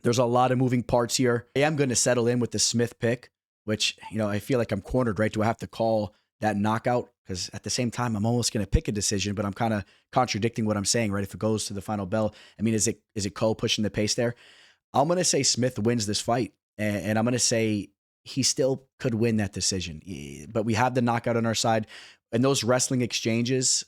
there's a lot of moving parts here. I am going to settle in with the Smith pick, which, I feel like I'm cornered, right? Do I have to call that knockout? Because at the same time, I'm almost going to pick a decision, but I'm kind of contradicting what I'm saying, right? If it goes to the final bell, I mean, is it Ko pushing the pace there? I'm going to say Smith wins this fight, and I'm going to say he still could win that decision. But we have the knockout on our side. And those wrestling exchanges,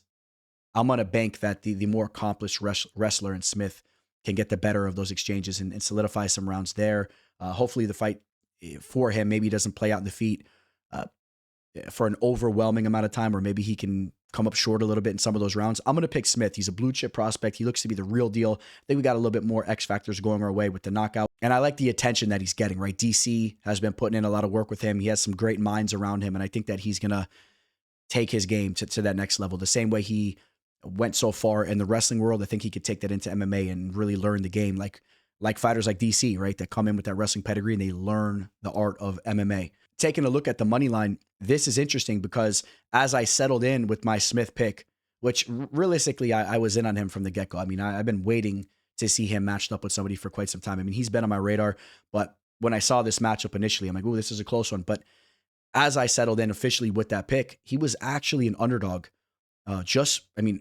I'm going to bank that the more accomplished wrestler in Smith can get the better of those exchanges and solidify some rounds there. Hopefully the fight for him maybe doesn't play out in the feet for an overwhelming amount of time, or maybe he can come up short a little bit in some of those rounds. I'm going to pick Smith. He's a blue chip prospect. He looks to be the real deal. I think we got a little bit more X factors going our way with the knockout. And I like the attention that he's getting, right? DC has been putting in a lot of work with him. He has some great minds around him. And I think that he's going to take his game to that next level. The same way he went so far in the wrestling world, I think he could take that into MMA and really learn the game. Like fighters like DC, right? That come in with that wrestling pedigree and they learn the art of MMA. Taking a look at the money line, this is interesting because as I settled in with my Smith pick, which realistically I was in on him from the get-go. I mean, I've been waiting to see him matched up with somebody for quite some time. I mean, he's been on my radar, but when I saw this matchup initially, I'm like, oh, this is a close one. But as I settled in officially with that pick, he was actually an underdog.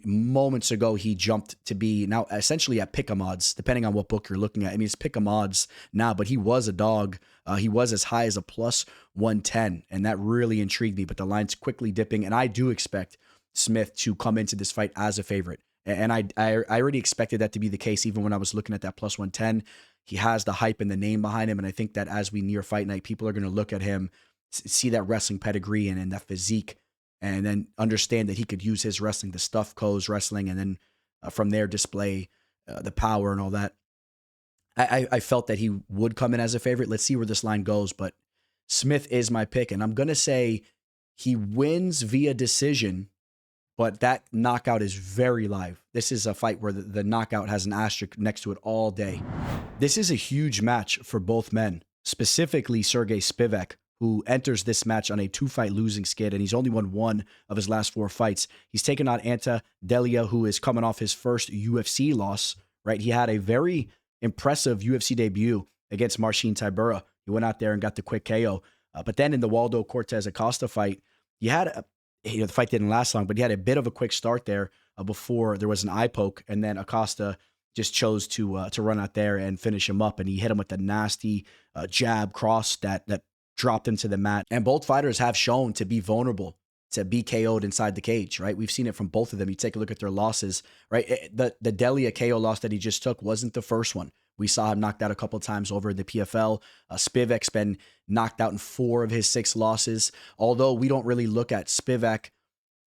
Moments ago, he jumped to be now essentially at pick'em odds, depending on what book you're looking at. I mean, it's pick'em odds now, but he was a dog. He was as high as a plus 110, and that really intrigued me. But the line's quickly dipping, and I do expect Smith to come into this fight as a favorite. And I already expected that to be the case, even when I was looking at that plus 110. He has the hype and the name behind him, and I think that as we near fight night, people are going to look at him, see that wrestling pedigree and that physique, and then understand that he could use his wrestling to stuff Ko's wrestling, and then from there display the power and all that. I felt that he would come in as a favorite. Let's see where this line goes, but Smith is my pick, and I'm going to say he wins via decision, but that knockout is very live. This is a fight where the knockout has an asterisk next to it all day. This is a huge match for both men, specifically Serghei Spivak, who enters this match on a 2-fight losing skid, and he's only won 1 of his last 4 fights. He's taken on Anta Delia, who is coming off his first UFC loss, right? He had a very impressive UFC debut against Marcin Tybura. He went out there and got the quick KO. But then in the Waldo Cortez Acosta fight, the fight didn't last long, but he had a bit of a quick start there before there was an eye poke, and then Acosta just chose to run out there and finish him up, and he hit him with the nasty jab cross that dropped him to the mat. And both fighters have shown to be vulnerable, to be KO'd inside the cage, right? We've seen it from both of them. You take a look at their losses, right? The Delia KO loss that he just took wasn't the first one. We saw him knocked out a couple times over in the PFL. Spivak's been knocked out in 4 of his 6 losses. Although we don't really look at Spivak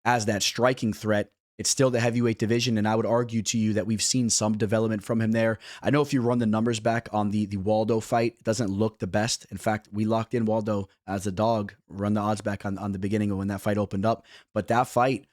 as that striking threat, it's still the heavyweight division, and I would argue to you that we've seen some development from him there. I know if you run the numbers back on the Waldo fight, it doesn't look the best. In fact, we locked in Waldo as a dog, run the odds back on the beginning of when that fight opened up. But that fight,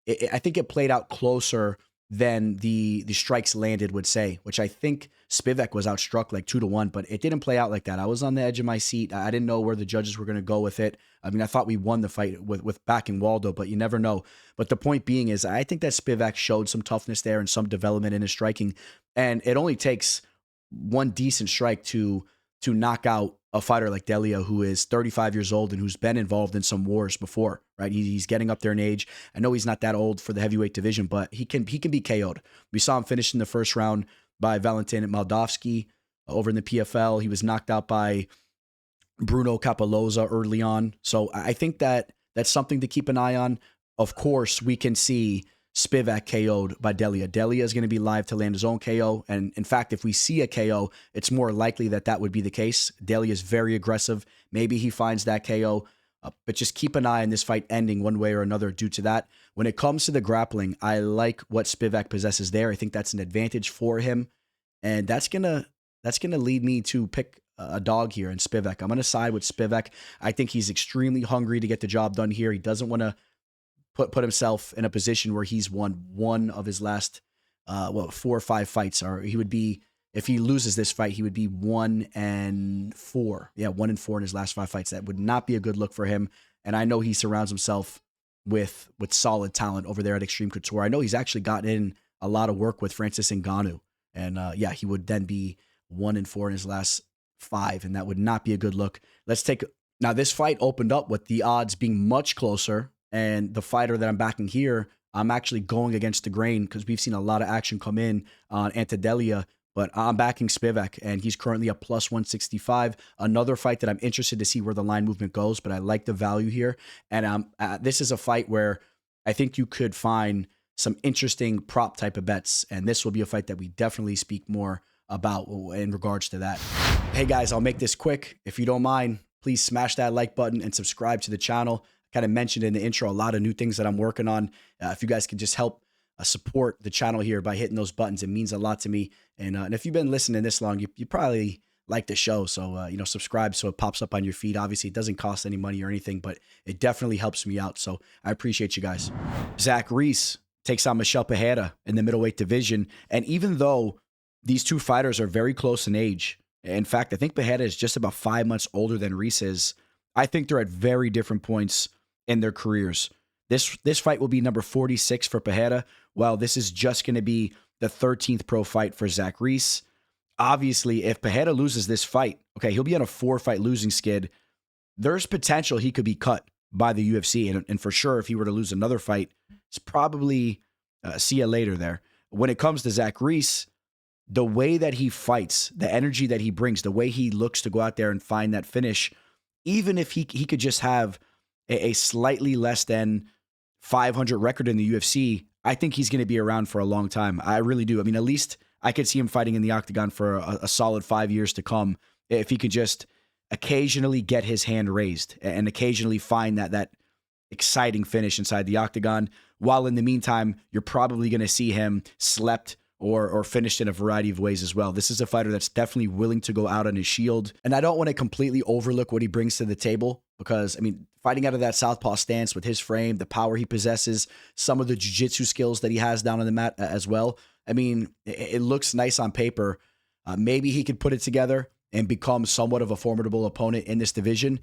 I think it played out closer than the strikes landed would say, which I think Spivak was outstruck like 2-1, but it didn't play out like that. I was on the edge of my seat. I didn't know where the judges were going to go with it. I mean, I thought we won the fight with backing Waldo, but you never know. But the point being is I think that Spivak showed some toughness there and some development in his striking, and it only takes one decent strike to knock out a fighter like Delia, who is 35 years old and who's been involved in some wars before, right? He's getting up there in age. I know he's not that old for the heavyweight division, but he can be KO'd. We saw him finish in the first round by Valentin Moldavsky over in the PFL. He was knocked out by Bruno Capoloza early on. So I think that that's something to keep an eye on. Of course, we can see Spivak KO'd by Delia. Delia is going to be live to land his own KO. And in fact, if we see a KO, it's more likely that that would be the case. Delia is very aggressive. Maybe he finds that KO, but just keep an eye on this fight ending one way or another due to that. When it comes to the grappling, I like what Spivak possesses there. I think that's an advantage for him. And that's gonna lead me to pick a dog here in Spivak. I'm going to side with Spivak. I think he's extremely hungry to get the job done here. He doesn't want to put himself in a position where he's won one of his last 4 or 5 fights, or he would be, if he loses this fight, he would be 1-4. Yeah, 1-4 in his last 5 fights. That would not be a good look for him. And I know he surrounds himself with solid talent over there at Extreme Couture. I know he's actually gotten in a lot of work with Francis Ngannou, and yeah, he would then be 1-4 in his last 5, and that would not be a good look. Now this fight opened up with the odds being much closer. And the fighter that I'm backing here, I'm actually going against the grain because we've seen a lot of action come in on Antadelia, but I'm backing Spivak, and he's currently a plus 165. Another fight that I'm interested to see where the line movement goes, but I like the value here. And this is a fight where I think you could find some interesting prop type of bets, and this will be a fight that we definitely speak more about in regards to that. Hey guys, I'll make this quick. If you don't mind, please smash that like button and subscribe to the channel. Kind of mentioned in the intro a lot of new things that I'm working on. If you guys can just help support the channel here by hitting those buttons, it means a lot to me. And if you've been listening this long, you probably like the show. So, subscribe so it pops up on your feed. Obviously, it doesn't cost any money or anything, but it definitely helps me out. So I appreciate you guys. Zach Reese takes on Michel Pereira in the middleweight division. And even though these two fighters are very close in age, in fact, I think Pereira is just about 5 months older than Reese is, I think they're at very different points in their careers. This fight will be number 46 for Pereira, while this is just going to be the 13th pro fight for Zach Reese. Obviously, if Pereira loses this fight, okay, he'll be on a 4-fight losing skid. There's potential he could be cut by the UFC, and for sure, if he were to lose another fight, it's probably see you later there. When it comes to Zach Reese, the way that he fights, the energy that he brings, the way he looks to go out there and find that finish, even if he could just have a slightly less than 500 record in the UFC, I think he's going to be around for a long time. I really do. I mean, at least I could see him fighting in the octagon for a solid 5 years to come if he could just occasionally get his hand raised and occasionally find that exciting finish inside the octagon. While in the meantime, you're probably going to see him slept or finished in a variety of ways as well. This is a fighter that's definitely willing to go out on his shield. And I don't want to completely overlook what he brings to the table because, I mean, fighting out of that southpaw stance with his frame, the power he possesses, some of the jiu-jitsu skills that he has down on the mat as well. I mean, it looks nice on paper. Maybe he could put it together and become somewhat of a formidable opponent in this division.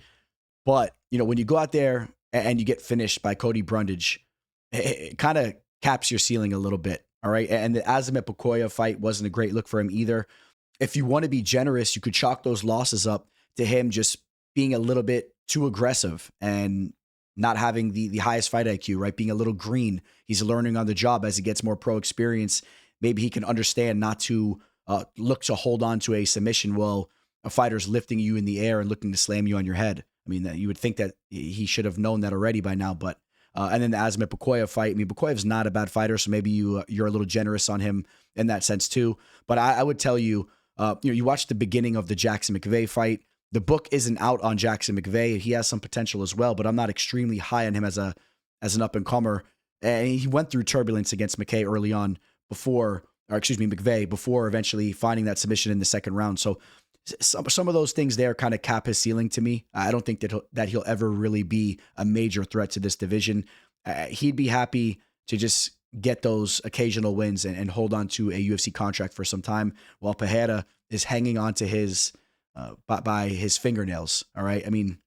But, when you go out there and you get finished by Cody Brundage, it kind of caps your ceiling a little bit. All right. And the Azamet Bukoya fight wasn't a great look for him either. If you want to be generous, you could chalk those losses up to him just being a little bit too aggressive and not having the highest fight IQ, right? Being a little green. He's learning on the job as he gets more pro experience. Maybe he can understand not to look to hold on to a submission while a fighter's lifting you in the air and looking to slam you on your head. I mean, you would think that he should have known that already by now, but and then the Azamet Bukoya fight. I mean, Bukoya's not a bad fighter, so maybe you're a little generous on him in that sense too. But I would tell you, You watch the beginning of the Jackson McVeigh fight. The book isn't out on Jackson McVeigh. He has some potential as well, but I'm not extremely high on him as an up-and-comer. And he went through turbulence against McVeigh early on McVeigh, before eventually finding that submission in the second round. So some of those things there kind of cap his ceiling to me. I don't think that he'll ever really be a major threat to this division. He'd be happy to just get those occasional wins and hold on to a UFC contract for some time, while Pereira is hanging on to his by his fingernails. All right. I mean,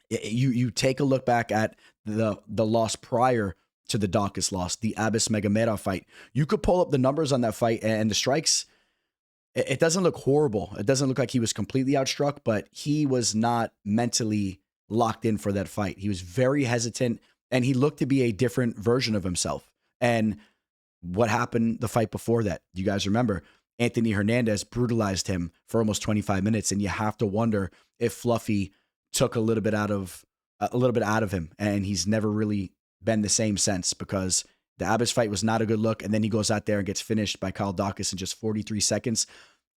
you take a look back at the loss prior to the Dawkins loss, the Abbas Megamera fight. You could pull up the numbers on that fight, and the strikes, it doesn't look horrible. It doesn't look like he was completely outstruck, but he was not mentally locked in for that fight. He was very hesitant, and he looked to be a different version of himself. And what happened the fight before that? You guys remember? Anthony Hernandez brutalized him for almost 25 minutes, and you have to wonder if Fluffy took a little bit out of him, and he's never really been the same since, because the Abbas fight was not a good look, and then he goes out there and gets finished by Kyle Dawkins in just 43 seconds.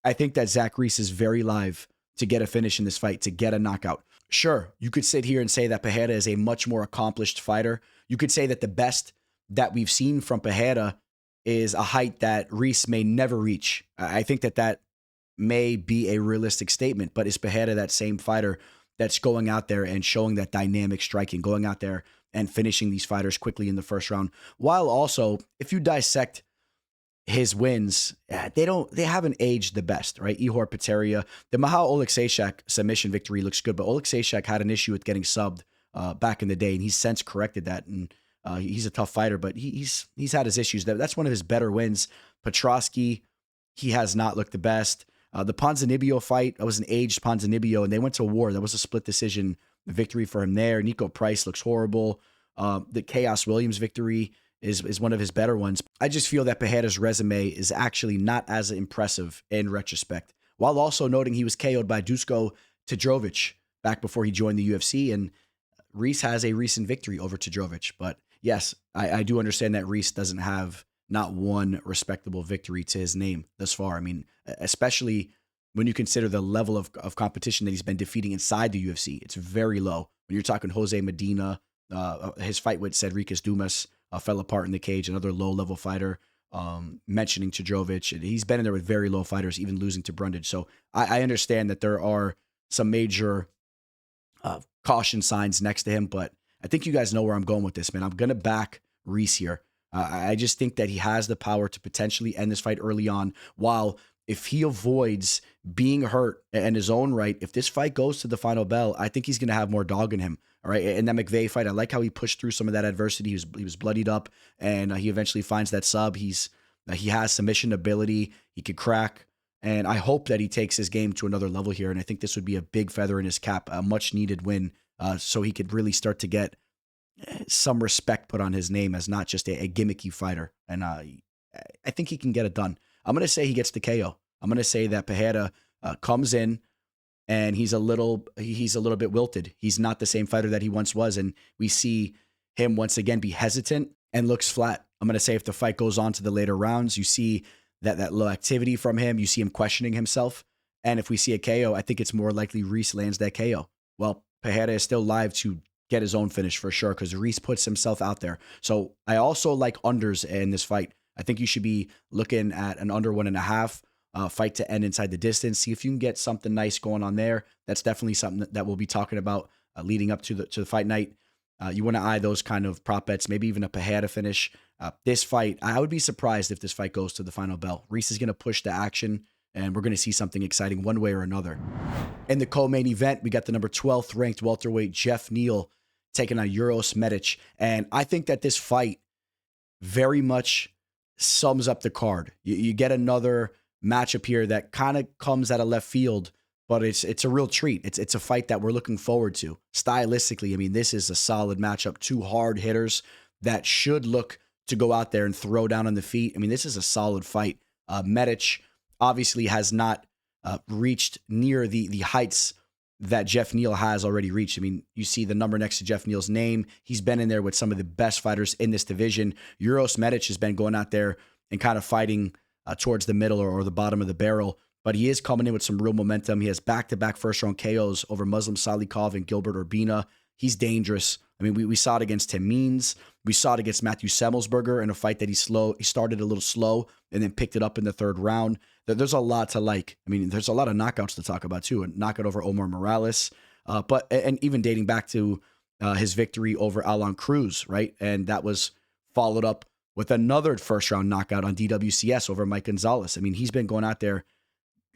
I think that Zach Reese is very live to get a finish in this fight, to get a knockout. Sure, you could sit here and say that Pereira is a much more accomplished fighter. You could say that the best that we've seen from Pereira is a height that Reese may never reach. I think that may be a realistic statement, but is Pereira that same fighter that's going out there and showing that dynamic striking, going out there and finishing these fighters quickly in the first round? While also, if you dissect his wins, they haven't aged the best, right? Ihor Peteria, the Michał Oleksiejczak submission victory looks good, but Oleksiejczak had an issue with getting subbed back in the day, and he's since corrected that, and he's a tough fighter, but he's had his issues. That's one of his better wins. Petrosky, he has not looked the best. The Ponzinibbio fight, that was an aged Ponzinibbio, and they went to war. That was a split decision victory for him there. Nico Price looks horrible. The Chaos Williams victory is one of his better ones. I just feel that Pereira's resume is actually not as impressive in retrospect, while also noting he was KO'd by Dusko Todorovic back before he joined the UFC, and Reese has a recent victory over Todorovic. But yes, I do understand that Reese doesn't have not one respectable victory to his name thus far. I mean, especially when you consider the level of competition that he's been defeating inside the UFC. It's very low. When you're talking Jose Medina, his fight with Cedricus Dumas fell apart in the cage, another low-level fighter, mentioning Todorovic. He's been in there with very low fighters, even losing to Brundage. So I understand that there are some major caution signs next to him, but I think you guys know where I'm going with this, man. I'm going to back Reese here. I just think that he has the power to potentially end this fight early on, while if he avoids being hurt in his own right, if this fight goes to the final bell, I think he's going to have more dog in him. All right. In that McVeigh fight, I like how he pushed through some of that adversity. He was bloodied up, and he eventually finds that sub. He has submission ability. He could crack. And I hope that he takes his game to another level here. And I think this would be a big feather in his cap, a much needed win, so he could really start to get some respect put on his name as not just a gimmicky fighter. And I think he can get it done. I'm going to say he gets the KO. I'm going to say that Pereira comes in and he's a little bit wilted. He's not the same fighter that he once was. And we see him once again be hesitant and looks flat. I'm going to say if the fight goes on to the later rounds, you see that low activity from him. You see him questioning himself. And if we see a KO, I think it's more likely Reese lands that KO. Well, Pereira is still live to get his own finish for sure, because Reese puts himself out there. So I also like unders in this fight. I think you should be looking at an under 1.5 fight to end inside the distance. See if you can get something nice going on there. That's definitely something that we'll be talking about leading up to the fight night. You want to eye those kind of prop bets, maybe even a Pereira finish. This fight, I would be surprised if this fight goes to the final bell. Reese is going to push the action, and we're going to see something exciting one way or another. In the co-main event, we got the number 12th ranked welterweight Jeff Neal taking on Uros Medic. And I think that this fight very much sums up the card. You get another matchup here that kind of comes out of left field, but it's a real treat. It's a fight that we're looking forward to. Stylistically, I mean, this is a solid matchup. Two hard hitters that should look to go out there and throw down on the feet. I mean, this is a solid fight. Medic obviously has not reached near the heights that Jeff Neal has already reached. I mean, you see the number next to Jeff Neal's name. He's been in there with some of the best fighters in this division. Uros Medic has been going out there and kind of fighting towards the middle or the bottom of the barrel but he is coming in with some real momentum. He has back-to-back first-round KOs over Muslim Salikov and Gilbert Urbina. He's dangerous. I mean, we saw it against Tim Means. We saw it against Matthew Semmelsberger in a fight that he started a little slow and then picked it up in the third round. There's a lot to like. I mean, there's a lot of knockouts to talk about too. A knockout over Omar Morales, and even dating back to his victory over Alan Cruz, right? And that was followed up with another first-round knockout on DWCS over Mike Gonzalez. I mean, he's been going out there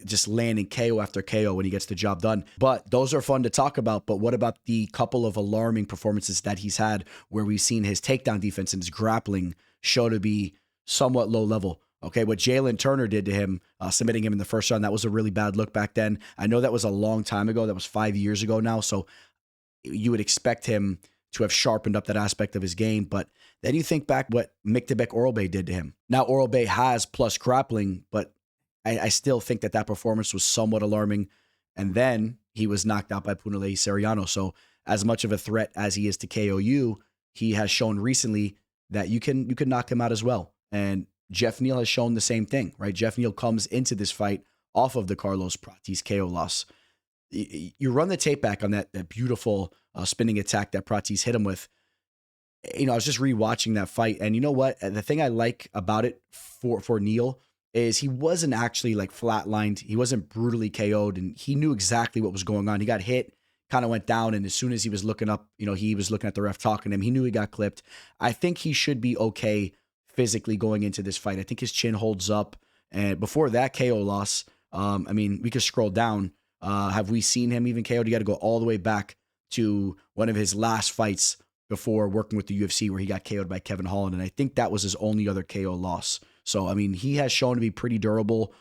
just landing KO after KO when he gets the job done. But those are fun to talk about. But what about the couple of alarming performances that he's had where we've seen his takedown defense and his grappling show to be somewhat low level? Okay, what Jalen Turner did to him, submitting him in the first round, that was a really bad look back then. I know that was a long time ago. That was 5 years ago now. So you would expect him to have sharpened up that aspect of his game. But then you think back what Miktabek Oralbey did to him. Now, Oralbey has plus grappling, but I still think that performance was somewhat alarming. And then he was knocked out by Punahele Soriano. So as much of a threat as he is to KOU, he has shown recently that you can knock him out as well. And Jeff Neal has shown the same thing, right? Jeff Neal comes into this fight off of the Carlos Pratis KO loss. You run the tape back on that beautiful spinning attack that Pratis hit him with. You know, I was just rewatching that fight. And you know what? The thing I like about it for Neal is he wasn't actually like flatlined. He wasn't brutally KO'd, and he knew exactly what was going on. He got hit, kind of went down, and as soon as he was looking up, you know, he was looking at the ref talking to him. He knew he got clipped. I think he should be okay physically going into this fight. I think his chin holds up. And before that KO loss, I mean, we could scroll down. Have we seen him even KO'd? You got to go all the way back to one of his last fights before working with the UFC where he got KO'd by Kevin Holland. And I think that was his only other KO loss. So, I mean, he has shown to be pretty durable.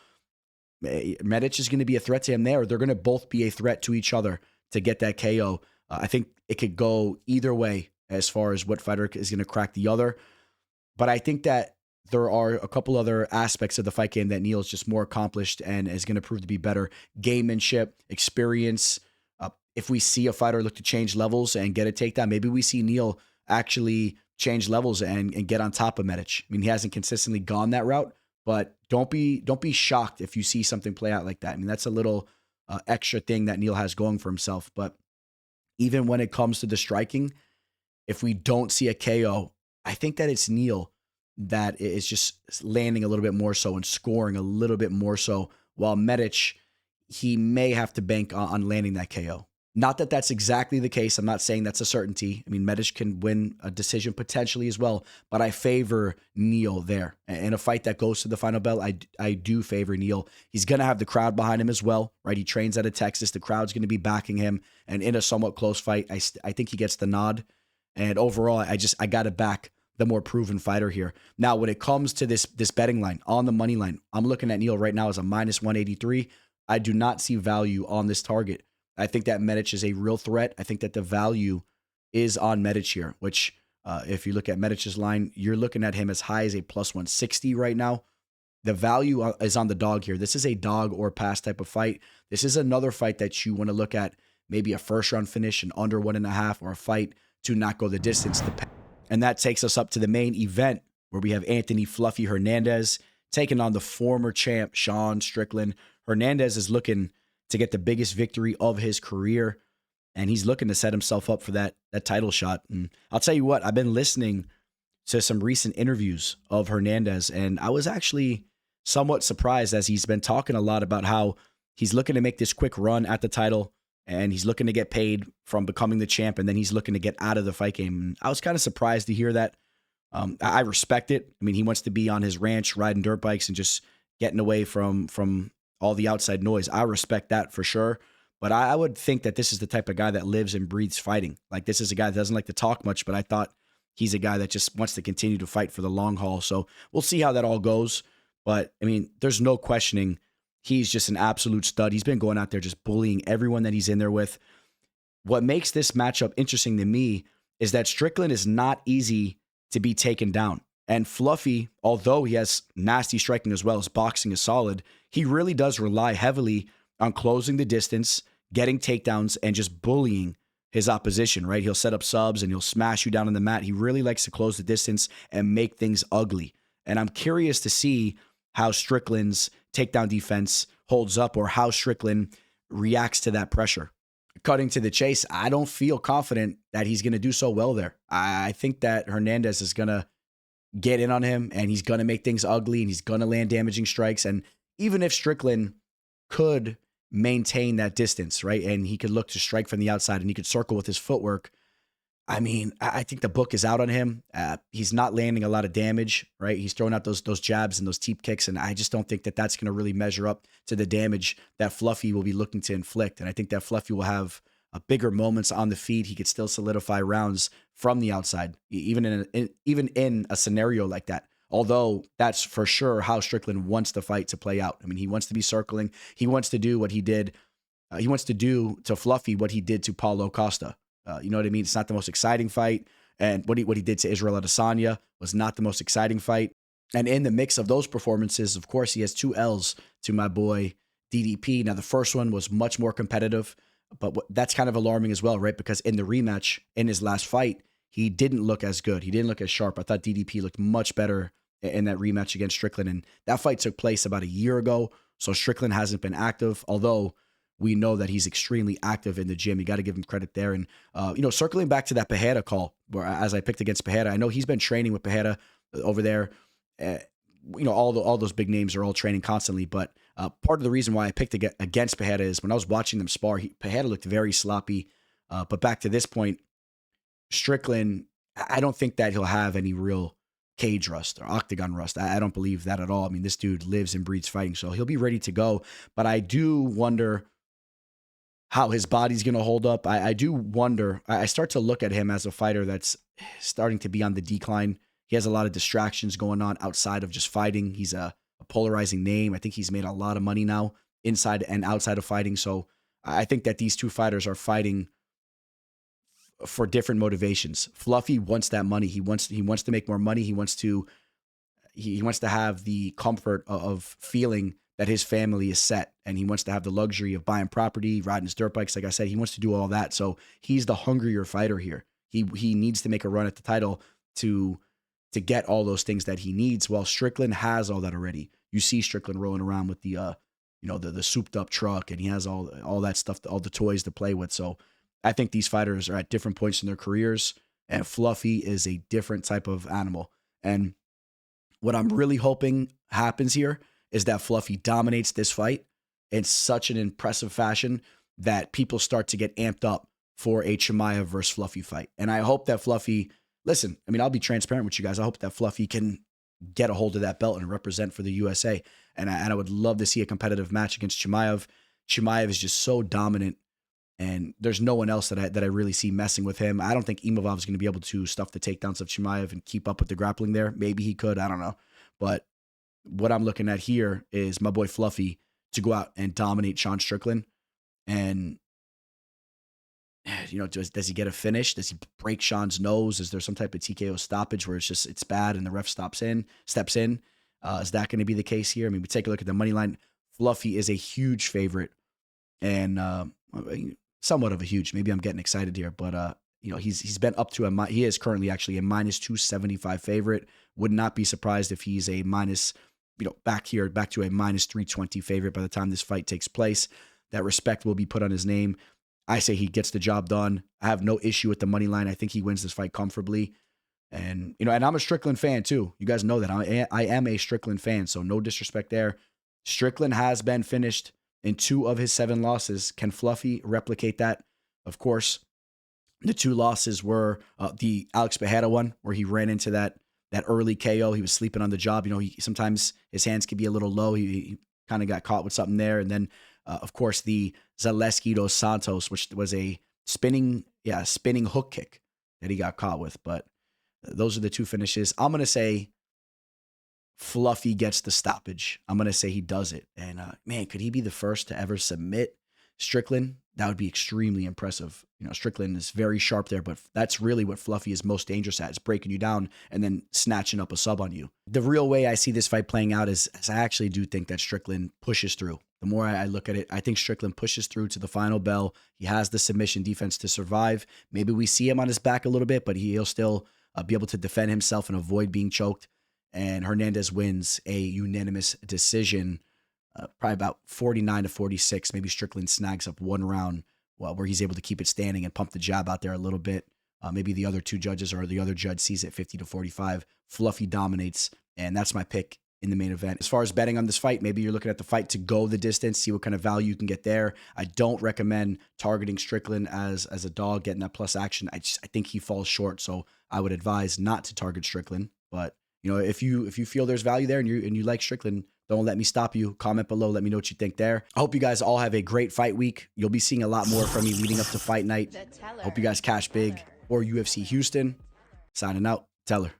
Medic is going to be a threat to him there. They're going to both be a threat to each other to get that KO. I think it could go either way as far as what fighter is going to crack the other. But I think that there are a couple other aspects of the fight game that Neal is just more accomplished and is going to prove to be better. Gamemanship, experience. If we see a fighter look to change levels and get a takedown, maybe we see Neal actually change levels and get on top of Medic. I mean, he hasn't consistently gone that route, but don't be shocked if you see something play out like that. I mean, that's a little extra thing that Neal has going for himself. But even when it comes to the striking, if we don't see a KO, I think that it's Neal that is just landing a little bit more so and scoring a little bit more so, while Medic, he may have to bank on landing that KO. Not that that's exactly the case. I'm not saying that's a certainty. I mean, Medic can win a decision potentially as well, but I favor Neal there. In a fight that goes to the final bell, I do favor Neal. He's going to have the crowd behind him as well, right? He trains out of Texas. The crowd's going to be backing him. And in a somewhat close fight, I think he gets the nod. And overall, I got to back the more proven fighter here. Now, when it comes to this betting line, on the money line, I'm looking at Neal right now as a minus 183. I do not see value on this target. I think that Medic is a real threat. I think that the value is on Medic here, which if you look at Medic's line, you're looking at him as high as a plus 160 right now. The value is on the dog here. This is a dog or pass type of fight. This is another fight that you want to look at, maybe a first round finish in under 1.5, or a fight to not go the distance. And that takes us up to the main event where we have Anthony Fluffy Hernandez taking on the former champ, Sean Strickland. Hernandez is looking to get the biggest victory of his career, and he's looking to set himself up for that title shot. And I'll tell you what, I've been listening to some recent interviews of Hernandez, and I was actually somewhat surprised, as he's been talking a lot about how he's looking to make this quick run at the title, and he's looking to get paid from becoming the champ, and then he's looking to get out of the fight game. And I was kind of surprised to hear that. I respect it. I mean, he wants to be on his ranch riding dirt bikes and just getting away from all the outside noise. I respect that for sure. But I would think that this is the type of guy that lives and breathes fighting. Like, this is a guy that doesn't like to talk much, but I thought he's a guy that just wants to continue to fight for the long haul. So we'll see how that all goes. But, I mean, there's no questioning he's just an absolute stud. He's been going out there just bullying everyone that he's in there with. What makes this matchup interesting to me is that Strickland is not easy to be taken down. And Fluffy, although he has nasty striking as well as boxing is solid, he really does rely heavily on closing the distance, getting takedowns, and just bullying his opposition, right? He'll set up subs and he'll smash you down on the mat. He really likes to close the distance and make things ugly. And I'm curious to see how Strickland's takedown defense holds up or how Strickland reacts to that pressure. Cutting to the chase, I don't feel confident that he's going to do so well there. I think that Hernandez is going to get in on him and he's going to make things ugly and he's going to land damaging strikes. And even if Strickland could maintain that distance, right, and he could look to strike from the outside and he could circle with his footwork, I mean, I think the book is out on him. He's not landing a lot of damage, right? He's throwing out those jabs and those teep kicks, and I just don't think that that's going to really measure up to the damage that Fluffy will be looking to inflict. And I think that Fluffy will have bigger moments on the feet. He could still solidify rounds from the outside, even in a scenario like that. Although that's for sure how Strickland wants the fight to play out. I mean, he wants to be circling. He wants to do what he did. He wants to do to Fluffy what he did to Paulo Costa. You know what I mean? It's not the most exciting fight. And what he did to Israel Adesanya was not the most exciting fight. And in the mix of those performances, of course, he has 2 L's to my boy DDP. Now, the first one was much more competitive, but that's kind of alarming as well, right? Because in the rematch, in his last fight, he didn't look as good. He didn't look as sharp. I thought DDP looked much better in that rematch against Strickland. And that fight took place about a year ago. So Strickland hasn't been active, although we know that he's extremely active in the gym. You got to give him credit there. And, circling back to that Pereira call, where as I picked against Pereira, I know he's been training with Pereira over there. All those big names are all training constantly. But part of the reason why I picked against Pereira is when I was watching them spar, Pereira looked very sloppy. But back to this point, Strickland, I don't think that he'll have any real cage rust or octagon rust. I don't believe that at all. I mean, this dude lives and breathes fighting, so he'll be ready to go. But I do wonder how his body's going to hold up. I do wonder. I start to look at him as a fighter that's starting to be on the decline. He has a lot of distractions going on outside of just fighting. He's a polarizing name. I think he's made a lot of money now inside and outside of fighting. So I think that these two fighters are fighting for different motivations. Fluffy wants that money. He wants to make more money. He wants to have the comfort of feeling that his family is set, and he wants to have the luxury of buying property, riding his dirt bikes. Like I said, he wants to do all that. So he's the hungrier fighter here. He needs to make a run at the title to get all those things that he needs. While Strickland has all that already. You see Strickland rolling around with the souped up truck, and he has all that stuff, all the toys to play with. So I think these fighters are at different points in their careers, and Fluffy is a different type of animal. And what I'm really hoping happens here is that Fluffy dominates this fight in such an impressive fashion that people start to get amped up for a Chimaev versus Fluffy fight. And I hope that Fluffy, listen, I mean, I'll be transparent with you guys. I hope that Fluffy can get a hold of that belt and represent for the USA. And I would love to see a competitive match against Chimaev. Chimaev is just so dominant, and there's no one else that I really see messing with him. I don't think Imavov is going to be able to stuff the takedowns of Chimaev and keep up with the grappling there. Maybe he could. I don't know. But what I'm looking at here is my boy Fluffy to go out and dominate Sean Strickland. And, does he get a finish? Does he break Sean's nose? Is there some type of TKO stoppage where it's bad and the ref steps in? Is that going to be the case here? I mean, we take a look at the money line. Fluffy is a huge favorite, and somewhat of a huge. Maybe I'm getting excited here, but he's been up to he is currently actually a minus 275 favorite. Would not be surprised if he's a minus, back to a minus 320 favorite by the time this fight takes place. That respect will be put on his name. I say he gets the job done. I have no issue with the money line. I think he wins this fight comfortably. And, and I'm a Strickland fan too. You guys know that I am a Strickland fan. So no disrespect there. Strickland has been finished in 2 of his 7 losses. Can Fluffy replicate that? Of course, the 2 losses were the Alex Pereira one, where he ran into that early KO. He was sleeping on the job. Sometimes his hands could be a little low. He kind of got caught with something there. And then, of course, the Zaleski dos Santos, which was a spinning hook kick that he got caught with. But those are the 2 finishes. I'm going to say Fluffy gets the stoppage. I'm going to say he does it. And, man, could he be the first to ever submit Strickland? That would be extremely impressive. Strickland is very sharp there, but that's really what Fluffy is most dangerous at, is breaking you down and then snatching up a sub on you. The real way I see this fight playing out is I actually do think that Strickland pushes through. The more I look at it, I think Strickland pushes through to the final bell. He has the submission defense to survive. Maybe we see him on his back a little bit, but he'll still be able to defend himself and avoid being choked. and Hernandez wins a unanimous decision, probably about 49 to 46. Maybe Strickland snags up one round where he's able to keep it standing and pump the jab out there a little bit. Maybe the other two judges or the other judge sees it 50 to 45. Fluffy dominates, and that's my pick in the main event. As far as betting on this fight, maybe you're looking at the fight to go the distance, see what kind of value you can get there. I don't recommend targeting Strickland as a dog, getting that plus action. I think he falls short, so I would advise not to target Strickland. But you know, if you feel there's value there and you like Strickland, don't let me stop you. Comment below. Let me know what you think there. I hope you guys all have a great fight week. You'll be seeing a lot more from me leading up to fight night. Hope you guys cash big or UFC Houston. Signing out. Teller.